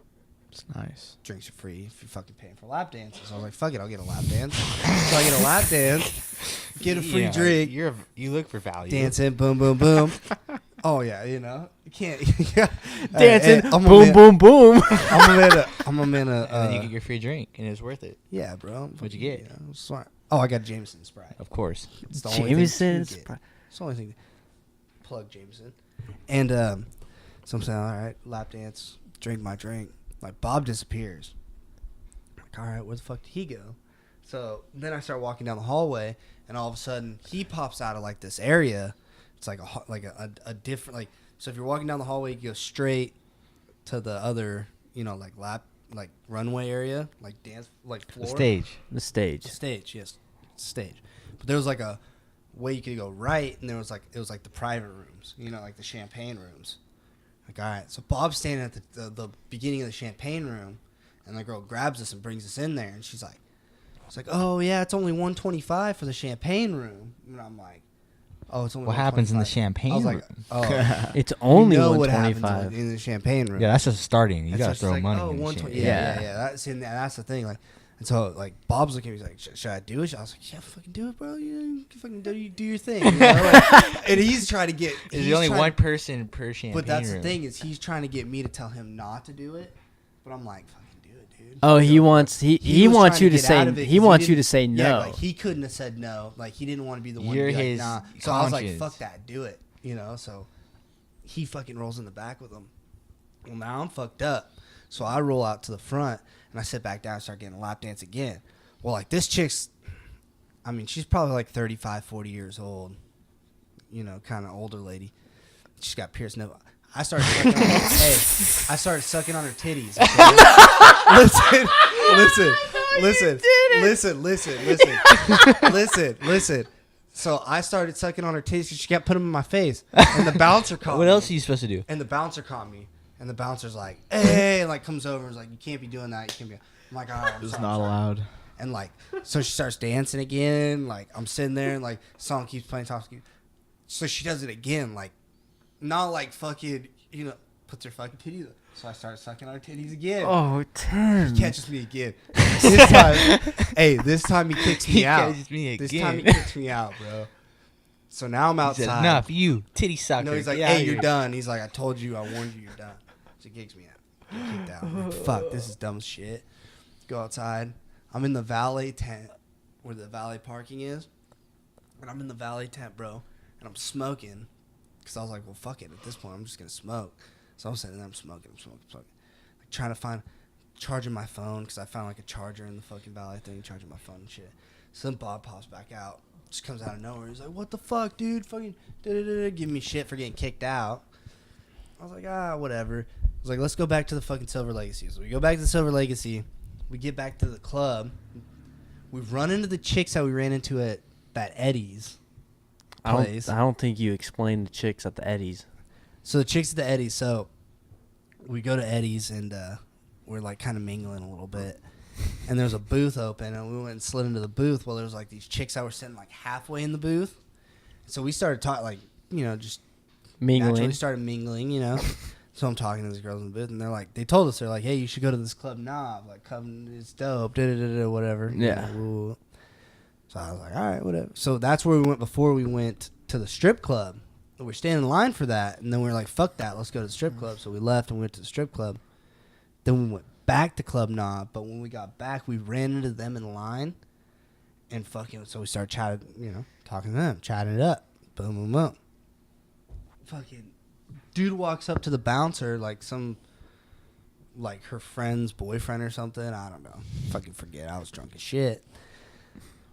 It's nice. Drinks are free if you're fucking paying for lap dances. So I was like, fuck it. I'll get a lap dance. So I get a lap dance, get a free drink. You look for value. Dancing, boom, boom, boom. Oh, yeah, you can't. Dancing, Hey, I'm boom, boom, boom. I'm a man. And then you get your free drink, and it's worth it. Yeah, bro. What'd you get? I'm smart. Oh, I got Jameson Sprite. Of course. It's the only thing you Jameson's. get. It's the only thing. Plug Jameson. And so I'm saying, all right, lap dance, drink my drink. Like, Bob disappears. I'm like, all right, where the fuck did he go? So then I start walking down the hallway, and all of a sudden he pops out of like this area. It's like a different, like, so if you're walking down the hallway, you go straight to the other, like runway area, like dance, like floor. The stage. The stage. The stage, yes, stage. But there was like a way you could go right, and it was like the private rooms, like the champagne rooms. Like, all right, so Bob's standing at the beginning of the champagne room, and the girl grabs us and brings us in there, and she's like, oh yeah, it's only $125 for the champagne room, and I'm like, oh, it's only. What happens in the $125. champagne I was room? like, oh, It's only what happens $125. in the champagne room. Yeah, that's just starting. You And gotta so she's throw like, money oh, in the 120. champagne. Yeah. That's the thing. Like, and so like Bob's looking at me, he's like, should I do it? I was like, yeah, fucking do it, bro. You can fucking do your thing. And he's trying to get. There's only one person per champagne But that's room. the thing is he's trying to get me to tell him not to do it. But I'm like, fucking do it, dude. Oh, he wants he was wants trying you to get out say of it he 'cause wants you didn't- to say no. Yeah, like he couldn't have said no. Like he didn't want to be the one You're to be his like, nah. So I was like, conscience. fuck that, do it. So he fucking rolls in the back with him. Well, now I'm fucked up. So I roll out to the front and I sit back down and start getting a lap dance again. Well, like this chick's, I mean, she's probably like 35, 40 years old. Kind of older lady. She's got pierced nose. I started sucking on her, I started sucking on her titties. Okay? Listen. So I started sucking on her titties and she kept putting them in my face. And the bouncer caught me. What else are you supposed to do? And the bouncer caught me. And the bouncer's like, hey, and like comes over and is like, you can't be doing that. You can't be. I'm like, all right, I'm It's sorry, not I'm sorry. allowed. And like, so she starts dancing again. Like I'm sitting there and like song keeps playing, so she does it again. Like, not like fucking, puts her fucking titties up. So I start sucking on her titties again. Oh, Tim. He catches me again. This time he kicks me He out. catches me This again. time he kicks me out, bro. So now I'm outside. He said, enough, you titty sucker. No, he's like, hey, you're done. He's like, I told you, I warned you, you're done. So he kicks me out. Get kicked out. I'm like, fuck, this is dumb as shit. Go outside. I'm in the valet tent where the valet parking is. And I'm in the valet tent, bro. And I'm smoking. Because I was like, well, fuck it. At this point, I'm just going to smoke. So I'm sitting there, I'm smoking. Like, trying to find, charging my phone. Because I found like a charger in the fucking valet thing, charging my phone and shit. So then Bob pops back out. Just comes out of nowhere. He's like, what the fuck, dude? Fucking give me shit for getting kicked out. I was like, whatever. I was like, let's go back to the fucking Silver Legacy. So we go back to the Silver Legacy. We get back to the club. We run into the chicks that we ran into at that Eddie's place. I don't think you explained the chicks at the Eddie's. So the chicks at the Eddie's. So we go to Eddie's and we're like kind of mingling a little bit. And there's a booth open, and we went and slid into the booth. Well, there was like these chicks that were sitting like halfway in the booth. So we started talking, like, you know, just Mingling. We started mingling, you know. So I'm talking to these girls in the booth, and they're like, they told us, they're like, hey, you should go to this club Knob, like, come, it's dope, whatever. Yeah. You know, so I was like, all right, whatever. So that's where we went before we went to the strip club. And we're standing in line for that, and then we were like, fuck that, let's go to the strip club. So we left and went to the strip club. Then we went back to Club Knob, but when we got back, we ran into them in line, and fucking, so we started chatting, you know, talking to them, chatting it up. Boom, boom, boom. Fucking dude walks up to the bouncer, like some, like her friend's boyfriend or something. I don't know. Fucking forget. I was drunk as shit.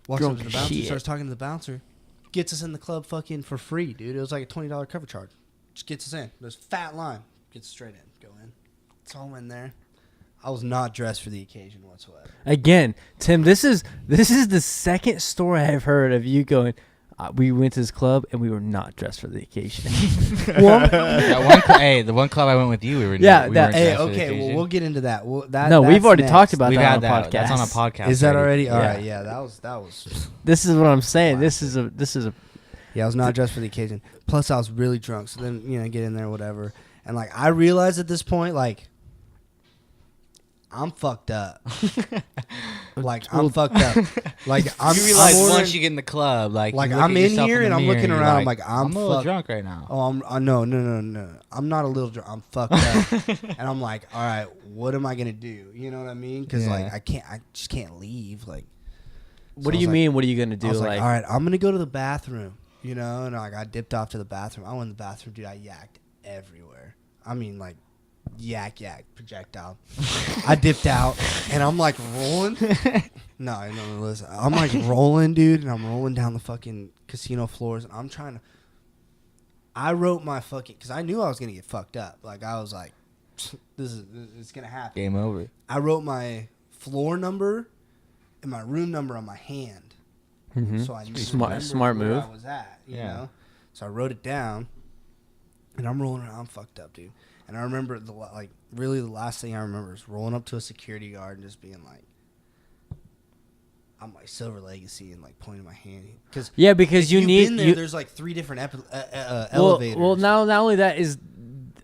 Walks up to the bouncer, starts talking to the bouncer. Gets us in the club fucking for free, dude. It was like a $20 cover charge. Just gets us in. There's fat line. Gets straight in. Go in. It's all in there. I was not dressed for the occasion whatsoever. Again, Tim, this is the second story I've heard of you going, we went to this club and we were not dressed for the occasion. The one club I went with you, we were. Yeah, we that. Hey, okay, well, we'll get into that. We've already talked about that on a podcast. That's on a podcast. Is that already? All Yeah. right, yeah, that was. This is what I'm saying. Wow. This is a. Yeah, I was not dressed for the occasion. Plus, I was really drunk. So then, you know, get in there, whatever. And like, I realized at this point, like, I'm fucked up. Like, I'm fucked up. Like, You realize once you get in the club, like I'm in here and I'm looking around. I'm like, I'm a little drunk right now. Oh, no. I'm not a little drunk. I'm fucked up. And I'm like, all right, what am I gonna do? You know what I mean? Because like, I just can't leave. Like, What do you mean? What are you gonna do? I was like, all right, I'm gonna go to the bathroom. You know, and like, I dipped off to the bathroom. I went in the bathroom, dude. I yacked everywhere. I mean, like, yak projectile. I dipped out and I'm like rolling. No, listen. I'm like rolling, dude, and I'm rolling down the fucking casino floors, and I'm trying to. I wrote my fucking, because I knew I was gonna get fucked up. Like, I was like, it's gonna happen. Game over. I wrote my floor number and my room number on my hand, so I knew smart where move. I was at. You know, so I wrote it down, and I'm rolling around. I'm fucked up, dude. And I remember the last thing I remember is rolling up to a security guard and just being like, I'm like Silver Legacy, and like pointing my hand. Because there's like 3 different elevators. Well, not only that is,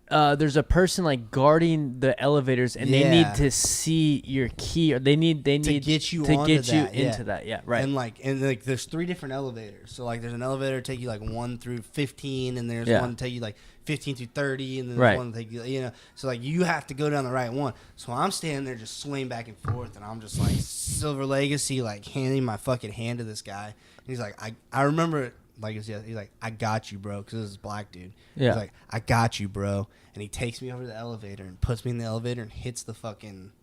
there's a person like guarding the elevators, and they need to see your key, or they need to get you into that. Yeah, right. And like there's 3 different elevators. So like, there's an elevator to take you like 1 through 15, and there's one to take you like 15 through 30, and then there's one to take you, you know. So like, you have to go down the right one. So I'm standing there just swaying back and forth, and I'm just like Silver Legacy, like handing my fucking hand to this guy. And he's like, I remember, like, he's like, I got you, bro, because this is a black dude. Yeah. He's like, I got you, bro. And he takes me over to the elevator and puts me in the elevator and hits the fucking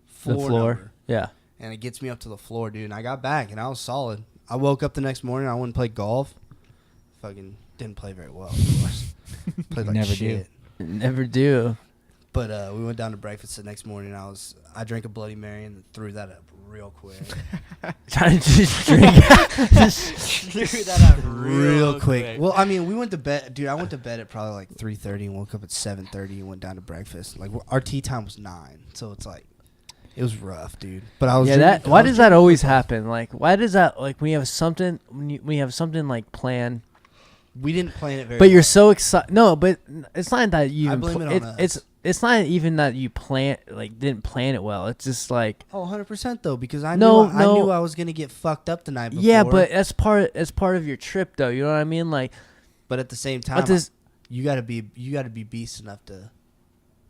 floor. Number. Yeah. And it gets me up to the floor, dude. And I got back, and I was solid. I woke up the next morning. I went and played golf. Fucking didn't play very well, of course. Played like shit. Never do. But we went down to breakfast the next morning. I drank a Bloody Mary and threw that up real quick. Trying to just drink. Threw that up real quick. Well, I mean, we went to bed, dude. I went to bed at probably like 3:30 and woke up at 7:30 and went down to breakfast. Like, our tea time was 9, so it's like, it was rough, dude. But I was why does that always happen? Like, why does that, like, we have something like planned. We didn't plan it very. But you're so excited. No, but it's not that you. I blame it on us. it's not even that you didn't plan it well. It's just like 100% though, because I No, knew I was gonna get fucked up the night before. yeah, but that's part of your trip though. You know what I mean? Like, but at the same time, you gotta be beast enough to.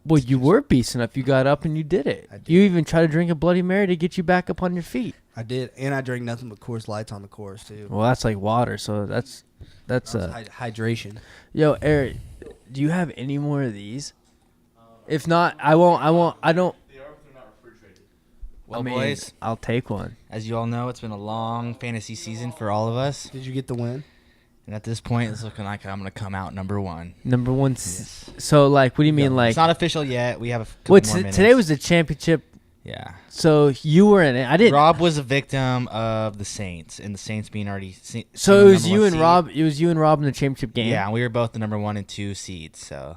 well, you were beast enough. You got up and you did it. I did. You even tried to drink a Bloody Mary to get you back up on your feet. I did, and I drank nothing but Coors Lights on the course too. Well, that's like water, so that's hydration. Yo, Eric, do you have any more of these? If not, I won't. I don't. They are, but they're not refrigerated. Well, I mean, boys, I'll take one. as you all know, it's been a long fantasy season for all of us. Did you get the win? And at this point, it's looking like I'm going to come out number one. Number one. Yes. So, like, what do you mean, like? It's not official yet. We have a couple more minutes. Today was the championship. Yeah. So you were in it. I didn't. Rob was a victim of the Saints, and the Saints being already. So it was you and Rob. It was you and Rob in the championship game. Yeah, and we were both the number 1 and 2 seeds, so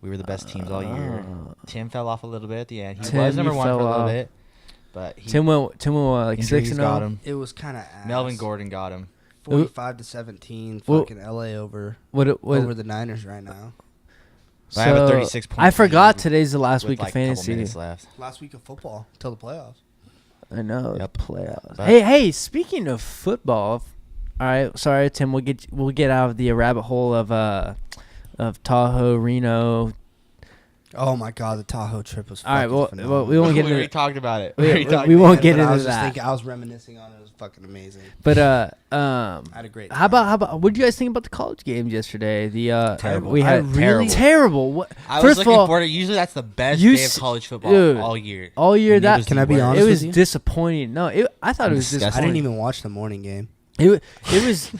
we were the best teams all year. Tim fell off a little bit at the end. He Tim, was number you 1 for a fell little off. bit, but Tim went like 6 and got 0. him. It was kind of Melvin Gordon got him. 45-17. Well- Fucking LA over What? the Niners right now. So I have a 36 point I forgot lead today's the last with week like of a couple fantasy. minutes left. Last week of football till the playoffs. I know. Yep. Playoffs. But- Hey, speaking of football, all right. Sorry, Tim. We'll get out of the rabbit hole of Tahoe, Reno. Oh my God, the Tahoe trip was. All right. fucking Well, phenomenal. we won't get we into already talked about it. we won't get But I into was just that. thinking, I was reminiscing on it. It was fucking amazing. But I had a great. how time. about what did you guys think about the college games yesterday? The Terrible. We had Terrible. terrible. What? I was First of looking all, forward. Usually that's the best you day of s- college football dude, all year. all year And it that was Can the I be worst. honest it was with you? disappointing. No, I thought it was Disgusting. I disappointing. didn't even watch the morning game. It was.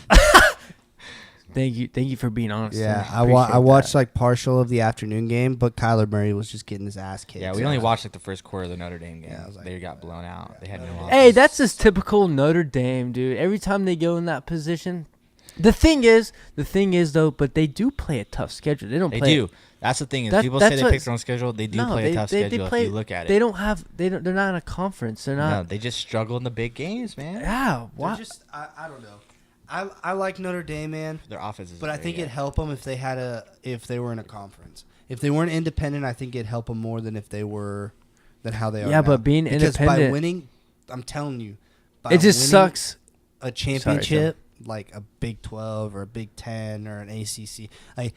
Thank you for being honest. Yeah, Tim. I Appreciate watched that. like partial of the afternoon game, but Kyler Murray was just getting his ass kicked. Yeah, we only watched like the first quarter of the Notre Dame game. Yeah, I was like- They got blown out. They had no offense. Hey, that's just typical Notre Dame, dude. Every time they go in that position, the thing is though, but they do play a tough schedule. They don't. They play do. That's the thing is That- people say that's they what- pick their own schedule. They do No, play a tough schedule play, if you look at it. They don't have. They're not in a conference. They're No, not. they just struggle in the big games, man. Yeah. They're Why? just I don't know. I like Notre Dame, man, Their offense is but I very think good. it'd help them if they were in a conference. If they weren't independent, I think it'd help them more than if they were than how they are. Yeah, now. but being because independent- by winning, I'm telling you, by It just winning sucks. a championship like a Big 12 or a Big 10 or an ACC, like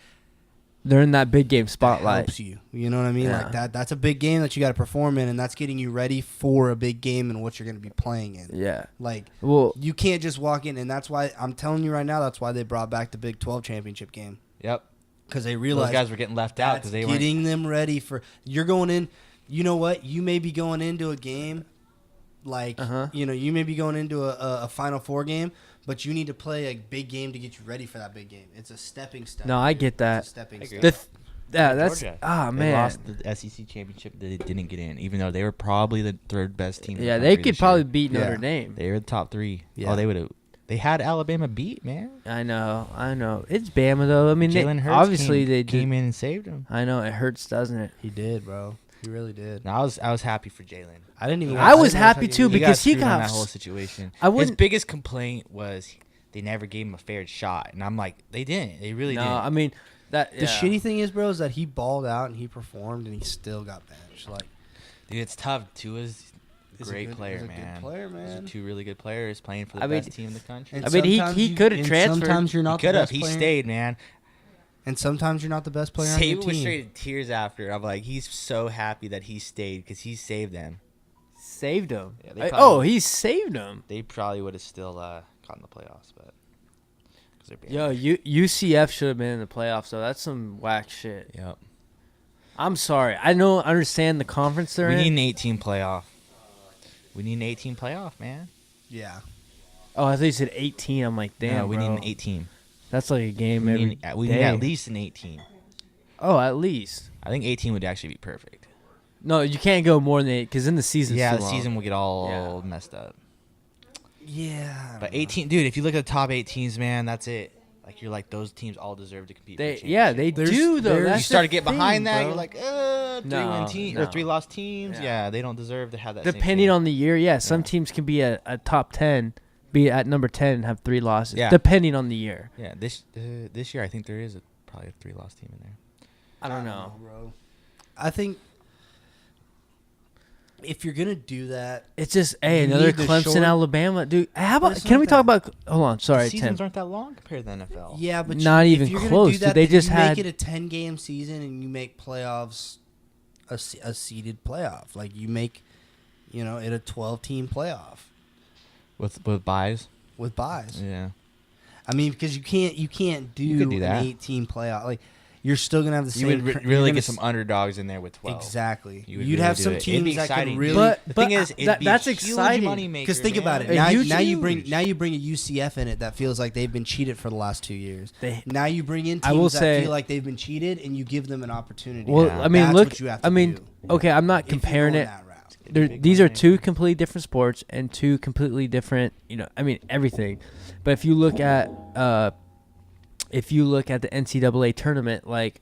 They're in that big game that spotlight. helps you. You know what I mean? Yeah. Like that's a big game that you got to perform in, and that's getting you ready for a big game and what you're going to be playing in. Yeah. Like Well, you can't just walk in, and that's why I'm telling you right now. That's why they brought back the Big 12 championship game, Yep. because they Those realized guys were getting left out that's because they weren't. getting them ready for. You're going in. You know what? You may be going into a game, like you may be going into a Final Four game, but you need to play a big game to get you ready for that big game. It's a stepping stone. No, I dude. get that. It's a stepping I agree. stone. That's Georgia. They man. lost the SEC championship. They didn't get in, even though they were probably the third best team. in the Yeah, they country could this probably year. beat Notre Yeah. Dame. They were the top 3. Yeah. Oh, they would have. They had Alabama beat, man. I know. It's Bama though. I mean, Jalen Hurts obviously they came did. in and saved them. I know it hurts, doesn't it? He did, bro. He really did. No, I was happy for Jalen. I didn't even. I was didn't watch happy that too game. because he screwed on got that s- whole situation. I His wouldn't- biggest complaint was they never gave him a fair shot, and I'm like, they didn't. They really No, didn't. I mean that. The shitty thing is, bro, is that he balled out and he performed and he still got benched. Like, Dude, it's tough. Tua's a He's a great good- player, he's a good man. player, Those man. are 2 really good players playing for the I mean, best team in the country. and I mean, he sometimes could have and transferred. Sometimes you're He not the could have. best He player. stayed, man. And sometimes you're not the best player on your Saban was team. straight in tears after. I'm like, he's so happy that he stayed because he saved them. saved him. Yeah, they probably- He saved him. They probably would have still gotten the playoffs, but because they're being. Yo, UCF should have been in the playoffs, so that's some whack shit. Yep. I'm sorry. I don't understand the conference they're We need in. an 18 playoff. We need an 18 playoff, man. Yeah. Oh, I thought you said 18. I'm like, damn, No, we bro. need an 18. That's like a game We every need, we need day. at least an 18. Oh, at least. I think 18 would actually be perfect. No, you can't go more than 8 because in the season. Yeah, the season will get all Yeah. messed up. Yeah. But 18, dude, if you look at the top 8 teams, man, that's it. Like, you're like, those teams all deserve to compete for the championship. There's- do though. there's- That's You start to the get thing, behind that, bro. you're like, 3-win team no. or 3-loss teams. Yeah. Yeah, they don't deserve to have that. same Depending thing. on the year, yeah, some Yeah. teams can be a top 10, be at number 10 and have 3 losses. Yeah. Depending on the year. Yeah, this year I think there is probably a 3-loss team in there. I don't know. bro. if you're gonna do that, It's just You another need the Clemson, short- Alabama, dude. How But about? it's Can not we talk that- about? Hold on, sorry, the seasons Tim. aren't that long compared to the NFL. yeah, but Not even if you're close, Gonna do dude. that, They then just you had- make it a 10-game season and you make playoffs a seeded playoff. Like you make, it a 12-team playoff With buys. with buys. Yeah. I mean, because you can't do, You could do an that. 18 playoff. Like you're still gonna have the You same. would you're really gonna get some underdogs in there with 12. Exactly. You would You'd really have do some it. It'd be teams that can exciting. really. But The thing is, it'd be that's a huge exciting. money maker, Because think about it. man. Now, huge- now you bring huge. now you bring a UCF in it that feels like they've been cheated for the last 2 years. Now you bring in I will teams that say- feel like they've been cheated, and you give them an opportunity. Well, Yeah. I mean, That's look. what you have to I mean, do okay, I'm not if you're comparing going it. that route. It'd be a big These are money two maker. completely different sports and two completely different. I mean, everything. But if you look at the NCAA tournament, like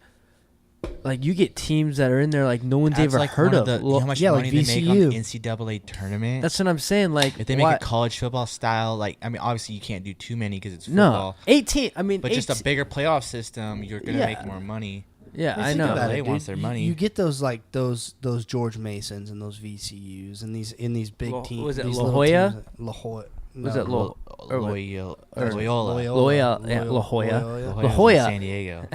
you get teams that are in there like no one's That's ever like heard one of. the, you know how much yeah, like money they make on VCU. the NCAA tournament? That's what I'm saying. Like, if they make why- a college football style, like, I mean, obviously you can't do too many because it's no football. 18. I mean, But just a bigger playoff system, you're gonna Yeah. make more money. Yeah, Well, I think know. about LA it, wants dude. their money. You get those those George Masons and those VCUs and these big teams. was it these La little Jolla? teams La Jolla. Was no, it Lo- or what? Loyola. or- Loyola. Loyola, yeah, La Jolla. Loyola's La in Jolla. San Diego.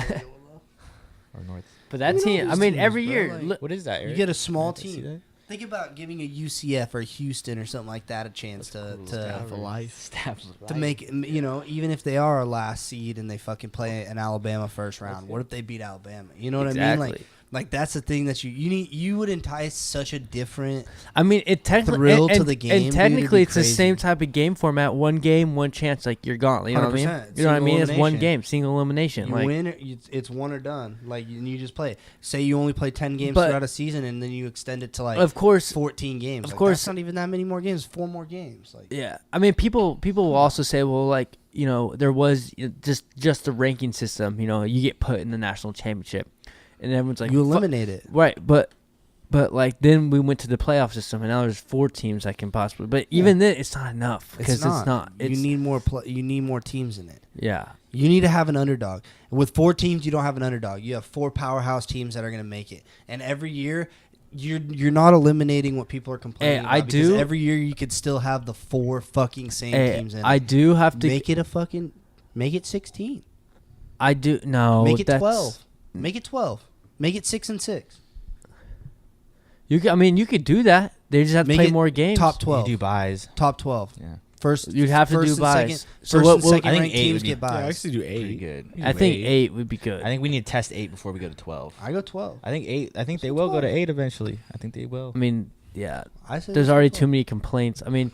Or North. But that You know team, I those mean, teams, every bro, year. like- look, What is that, You Eric? get a small I see team. that? Think about giving a UCF or Houston or something like that a chance to Staff of life. Staff of to life. make even if they are a last seed and they fucking play an Alabama first round. What if they beat Alabama? You know what I mean? Exactly. Like that's the thing that you need. You would entice such a different. I mean, it technically Thrill to and, the game, and dude, technically it'd be it's the crazy. same type of game format. One game, one chance. Like you're gone. You know what I mean? 100%. You know what I mean? It's one Single game, single elimination. You like win, it's one or done. Like you just play. Say you only play 10 games But- throughout a season, and then you extend it to like of course, 14 games. of Like, course- that's not even that many more games. 4 more games. Like yeah. I mean, people will also say, well, like there was just the ranking system. You get put in the national championship, and everyone's like, you "Fu-" eliminate it. right? But like then we went to the playoff system, and now there's 4 teams that can possibly. But even then, it's not enough because it's not. you need more. You need more teams in it. Yeah. You need to have an underdog. With 4 teams, you don't have an underdog. You have 4 powerhouse teams that are going to make it. And every year, you're not eliminating what people are complaining Hey, about. I because do- every year you could still have the 4 fucking same Hey, teams in it. I do have to make it 16. I do no. Make it that's- 12. Make it 12. Make it 6 and 6. I mean, you could do that. They just have to Make play it more games. Top You 12. do buys. Top 12. Yeah. First, You'd have to first do and buys. Second, So first what- and what- second I think ranked 8 teams would be- get Yeah, I buys. actually do Pretty 8. good. I think 8 would be good. I think we need to test 8 before we go to 12. I go 12. I think 8. I think they will go to 8 eventually. I think they will. I mean, yeah. I say There's let's already go too many complaints. I mean,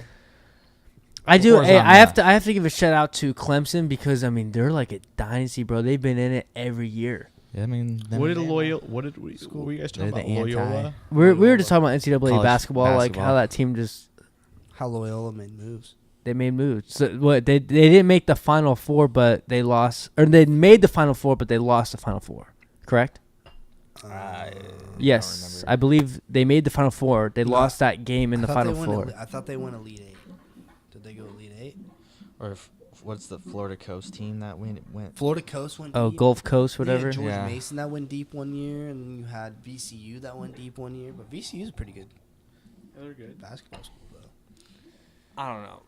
I do. Before's Hey, on I have that. to. I have to give a shout out to Clemson because I mean they're like a dynasty, bro. They've been in it every year. Yeah, I mean, What did Loyola? What were you guys talking They're about? the Loyola. We were just talking about NCAA College basketball, like how basketball. that team just How Loyola made moves. they made moves. So what they didn't make the Final Four, but they lost, or they made the Final Four, but they lost the Final Four. Correct? Yes, I believe they made the Final Four. They No, lost that game in the Final Four. I thought they went Elite 8. Did they go Elite 8? Or what's the Florida Coast team that went? Florida Coast went Oh, deep. Gulf Coast, You had whatever. George Yeah. Mason that went deep one year, and then you had VCU that went deep one year. But VCU is pretty good They're good. basketball school, though. I don't know.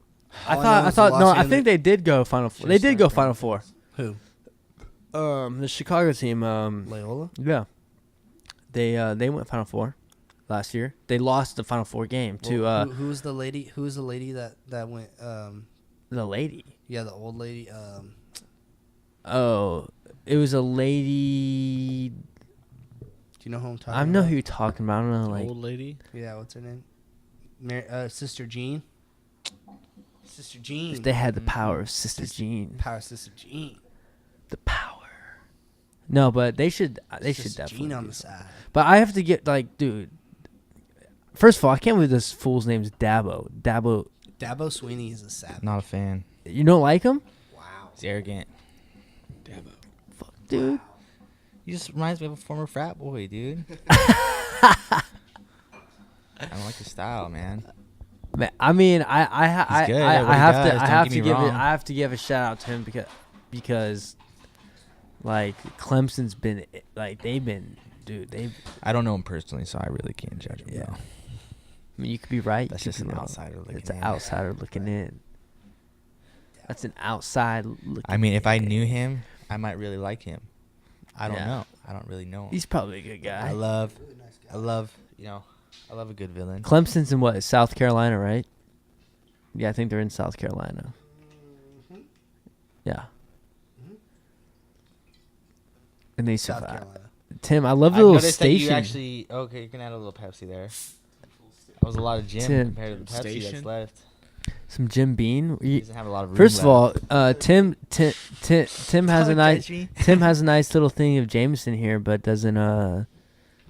All I know is the Los I Angeles- think they did go Final Four. They did go Final Four. Who? The Chicago team. Loyola? Yeah, they went Final Four last year. They lost the Final Four game to Well, who was the lady? Who was the lady that went? the lady. Yeah, the old lady. Oh, it was a lady. Do you know who I'm talking I about? know who you're talking about. I don't know, like Old lady. Yeah, what's her name? Sister Jean. Sister Jean. if they had the power of Sister Jean. Power Sister Jean. The power. No, but they should. They should Sister definitely. Jean on do the so. side. But I have to get like, dude. First of all, I can't believe this fool's name's Dabo. Dabo Sweeney is a savage. Not a fan. You don't like him? Wow. He's arrogant. Dabo. Fuck, dude. He just reminds me of a former frat boy, dude. I don't like his style, man. Man, I mean, I He's good I at what he have does, to I don't have get to me give it wrong. I have to give a shout out to him because like Clemson's been like they've been dude, I don't know him personally, so I really can't judge him. Yeah. though. I mean, you could be right. That's you just could an be wrong. outsider looking It's an in. outsider looking in. That's an outside looking. I mean, if I in. knew him, I might really like him. I don't Yeah. know. I don't really know him. He's probably a good guy. I love a good villain. Clemson's in what? South Carolina, right? Yeah, I think they're in South Carolina. Yeah. And they South survive. Carolina. Tim, I love the I've little noticed that you station. actually, okay, you can add a little Pepsi there. That was a lot of Jim Tim. compared to the Pepsi Station? that's left. Some Jim Bean. He doesn't have a lot of room First of all, left. Tim has a Don't nice judge me. Tim has a nice little thing of Jameson here, but doesn't No,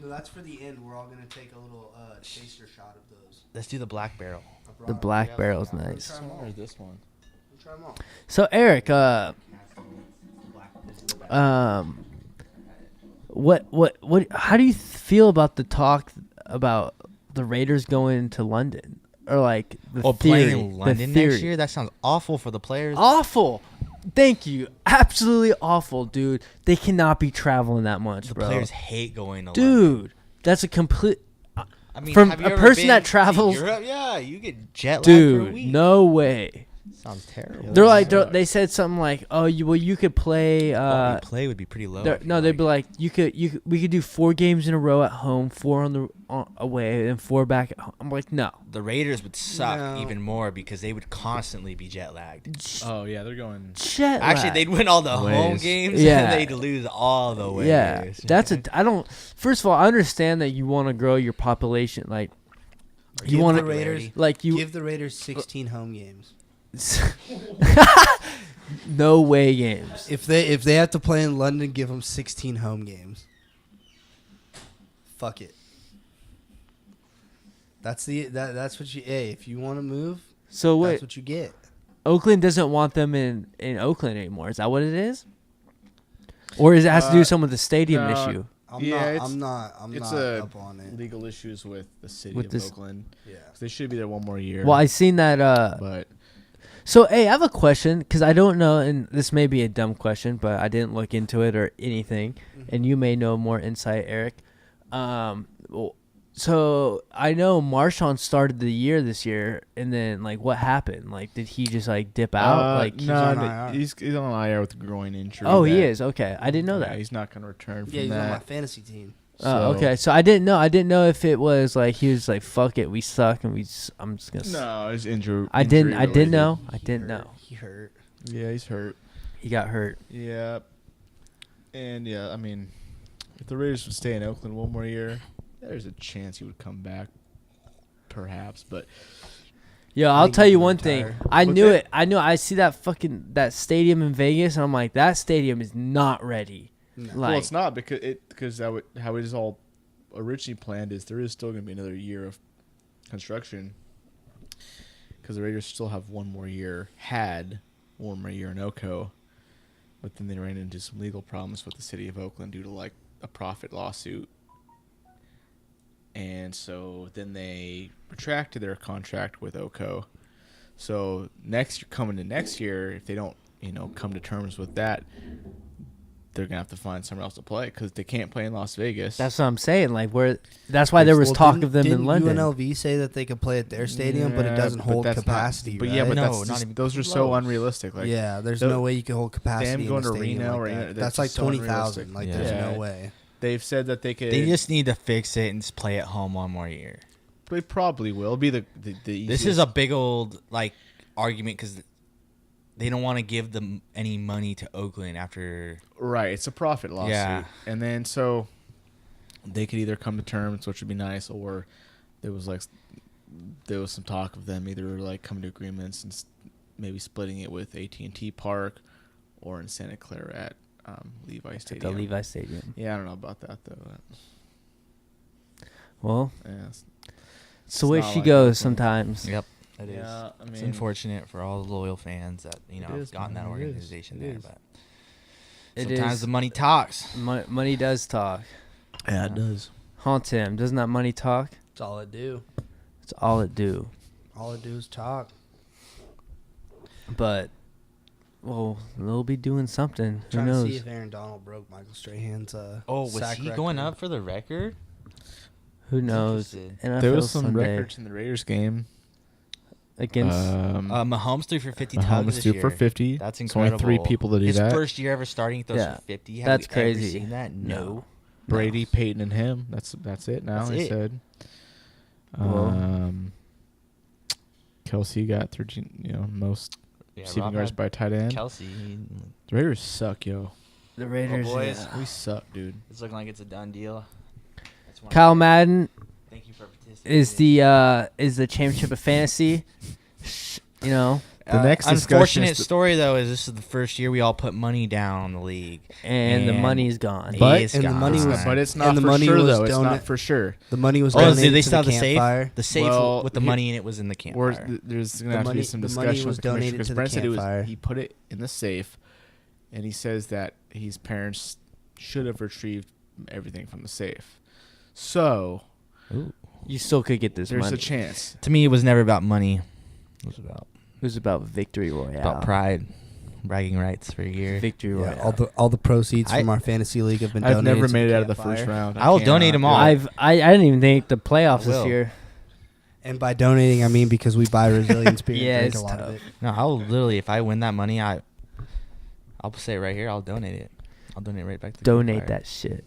that's for the end. We're all gonna take a little taster shot of those. Let's do the black barrel. the black barrel's nice. Or this one. Try them all. So Eric, what how do you feel about the talk about the Raiders going to London, or like the Oh, theory, playing in London the theory. next year? That sounds awful for the players. Awful. Thank you. Absolutely awful, dude. They cannot be traveling that much, The bro. players hate going to London. Dude, that's a complete. I mean, from have you a ever person been that to travels- Europe? Yeah, you get jet lag for a Dude, week. no way. Sounds terrible. They're like they said something like, "Oh, you could play." What we play would be pretty low. No, they'd be like, we could do 4 games in a row at home, 4 away, and 4 back at home. I'm like, no. The Raiders would suck No. even more because they would constantly be jet lagged. Oh yeah, they're going. Jet Actually, lag. they'd win all the home Ways. games. Yeah. And they'd lose all the ways. Yeah, I don't. First of all, I understand that you want to grow your population, like you Give want the to, Raiders. like you. Give the Raiders 16 home games. No way games. If they have to play in London, give them 16 home games. Fuck it. That's what you. Hey, if you want to move, So wait, that's what you get. Oakland doesn't want them in Oakland anymore. Is that what it is? Or is it has to do with some of the stadium no, issue? I'm It's not a up on it. legal issues with the city With of this- Oakland. Yeah. 'Cause they should be there one more year. Well, I seen that. But So, hey, I have a question because I don't know, and this may be a dumb question, but I didn't look into it or anything, and you may know more insight, Eric. So I know Marshawn started the year this year, and then like what happened? Like, did he just like dip out? Like, on no, IR. he's on IR with a groin injury. oh, he that- is. Okay, I didn't know yeah, that. he's not going to return from Yeah, he's on my that. fantasy team. Oh, okay. So I didn't know. I didn't know if it was like he was like, "Fuck it, we suck," and I'm just gonna. No, it's injury. I didn't related. know. I didn't know. He hurt. Yeah, he's hurt. He got hurt. Yeah, and yeah, I mean, if the Raiders would stay in Oakland one more year, there's a chance he would come back, perhaps. But Yeah, I I'll think tell he's you gonna one retire. thing. I But knew then- it. I knew. I see that that stadium in Vegas, and I'm like, that stadium is not ready. No. Like, well, it's not because how it is all originally planned is there is still going to be another year of construction because the Raiders still have one more year in Oco, but then they ran into some legal problems with the city of Oakland due to like a profit lawsuit, and so then they retracted their contract with Oco. So coming to next year, if they don't come to terms with that, they're gonna have to find somewhere else to play because they can't play in Las Vegas. that's what I'm saying. Like, that's why there was talk Didn't- of them in didn't London. UNLV say that they could play at their stadium, but it Yeah, doesn't but hold that's not- capacity. but right? yeah, but No, that's not just, even those are so close. unrealistic. Like yeah, there's tho- no way you can hold capacity. them in going a to stadium Reno like or that. anything, That's that's like just so 20,000. Like, unrealistic. there's Yeah. no way. they've said that they could. They just need to fix it and just play at home one more year. They probably will. It'll be the This is a big old like argument because they don't want to give them any money to Oakland after. right. It's a profit lawsuit, Yeah. and then so they could either come to terms, which would be nice, or there was some talk of them either like coming to agreements and maybe splitting it with AT&T Park or in Santa Clara at Levi At the Stadium. Levi Stadium. Yeah, I don't know about that though. Well, Yeah, it's the way not she like goes Oakland. sometimes. Yep, it is. yeah. I mean, It's unfortunate for all the loyal fans that It have is, gotten that man, it is. organization It there, is. but It sometimes is. the money talks. Money does talk. Yeah, it does. Haunt him. Doesn't that money talk? That's all it do. It's all it do. All it do is talk. But Well, they'll be doing something. Who Trying to knows? see if Aaron Donald broke Michael Strahan's was sack he going record. up for the record? Who knows? Interested. NFL There was some Sunday records in the Raiders game. against. Mahomes threw for 50 Mahomes tugs this threw year. for 50. That's It's only incredible. 3 people to do His that. first year ever starting, he throws Yeah. for 50. Have That's you ever crazy. seen that? No. Brady, Peyton, and him. That's it. Now That's he it. said. Well. Kelsey got 13. Most Yeah, receiving Rob yards had by tight end. Kelsey. The Raiders suck, yo. The Raiders. boys. yeah. We suck, dude. It's looking like it's a done deal. Kyle Madden Thank you for participating. is the championship of fantasy. You know, The next discussion unfortunate is the- story though is this is the first year we all put money down on the league, and the And- money's gone. But- It's and the gone. money was- But it's not And the for money sure, was though. It's donate- not for sure. The money was Oh, donated did they to still the have the safe? campfire. The safe Well, with the he- money in it was in the campfire. There's going The to have to money- be some the money discussion was with the commissioner, donated because to the Brent said campfire. he put it in the safe, and he says that his parents should have retrieved everything from the safe. So You still could get this there's money. a chance. To me, it was never about money. It was about It was about victory royale. pride, bragging rights for a year. Victory Yeah, royale. all the proceeds I- from our fantasy league have been I've donated. never to made it out of the campfire. first round. I will donate them all. I didn't even think the playoffs I will. this year. And by donating, I mean because we buy Resilience beer Yeah, and drink a it's lot tough. of it. No, I'll literally, if I win that money, I'll say it right here. I'll donate it. I'll donate right back to the Donate campfire. that shit.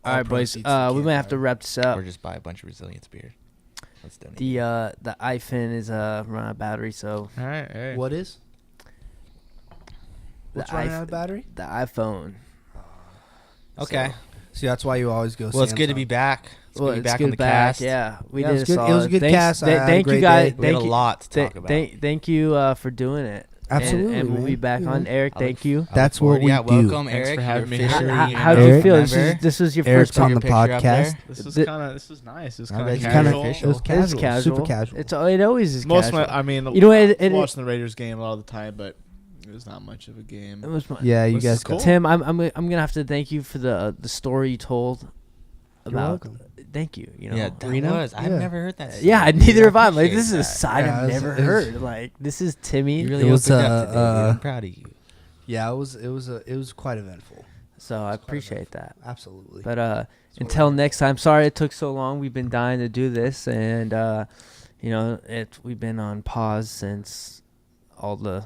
All All right, boys. proceeds to We might have to campfire. wrap this up. Or just buy a bunch of resilience beer. Let's donate. The iPhone is run out of battery, so All right, hey. What is? What's running out of battery? the iPhone. Okay. See, that's why you always go. Well, it's good to Samsung. be back. It's Well, good to be it's back good on the back. cast. Yeah, we Yeah, did it was a good- it solid. was a good Thanks- cast. I had a Thank you great guys. day. We had Thank a you. lot to talk about. Thank you for doing it. Absolutely, and we'll be man. back You on. know. Eric, I thank look- you. I look That's forward- what we yeah, do. welcome, Thanks Eric. for having me You're here. officially How- an How'd you Eric feel? member. This was your Eric's first on time. the Picture up there. podcast. This is The- kind of this is nice. It's I kind bet of you casual. guys are official. It was casual, It's casual. super casual. It always is Most of casual. my, I mean, You know what, I'm it- watching the Raiders game a lot of the time, but it was not much of a game. It was fun. Yeah, you This is guys. cool. Tim, I'm gonna have to thank you for the story you told about. welcome. Thank you. You know. Yeah, that Reno? was. I've Yeah. never heard that. Yeah, story. neither have I. Like, appreciate this is a that. side Yeah, I've it was- never it was- heard. Like, this is Timmy. You really It was, opened up today, dude. uh, I'm proud of you. Yeah, it was quite eventful. So I appreciate that. Absolutely. But what until we- next time, sorry it took so long. We've been dying to do this, and we've been on pause since all the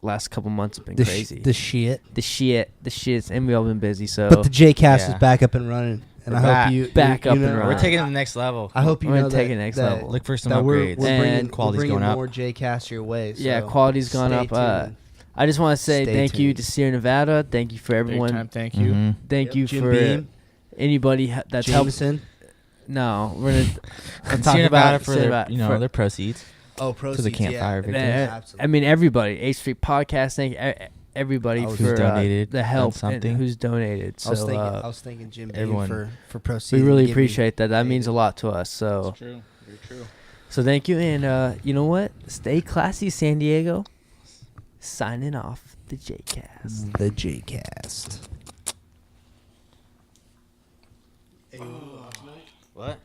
last couple months have been the crazy. the shit. The shits, and we all been busy. So But the JCast Yeah. is back up and running, and We're I back. hope you Back up and know- running. We're taking it to the next level. I hope you We're know gonna that, take it next that, level. Look for some that upgrades. we're And bringing, quality's we're bringing going up. more JCast your way. Yeah, so quality's gone stay up. tuned. I just want to say Stay thank you tuned. to Sierra Nevada. Thank you for Big everyone. time, thank you. Mhm. Thank Yep, you Jim for Beam, anybody that's helped. Jameson. No, we're gonna And talk Sierra about Nevada for Sierra their, Nevada for- their proceeds. Oh, proceeds. the campfire yeah. victims. I Absolutely. mean, everybody. H Street Podcast. Thank everybody Who's for donated, the done help something. and who's donated. I was So thinking, I was thinking Jim Beam everyone- for proceeds. we really giving. appreciate that. That means a lot to us. So It's true. Very true. so thank you. And you know what? Stay classy, San Diego. Signing off the JCast. The JCast. What?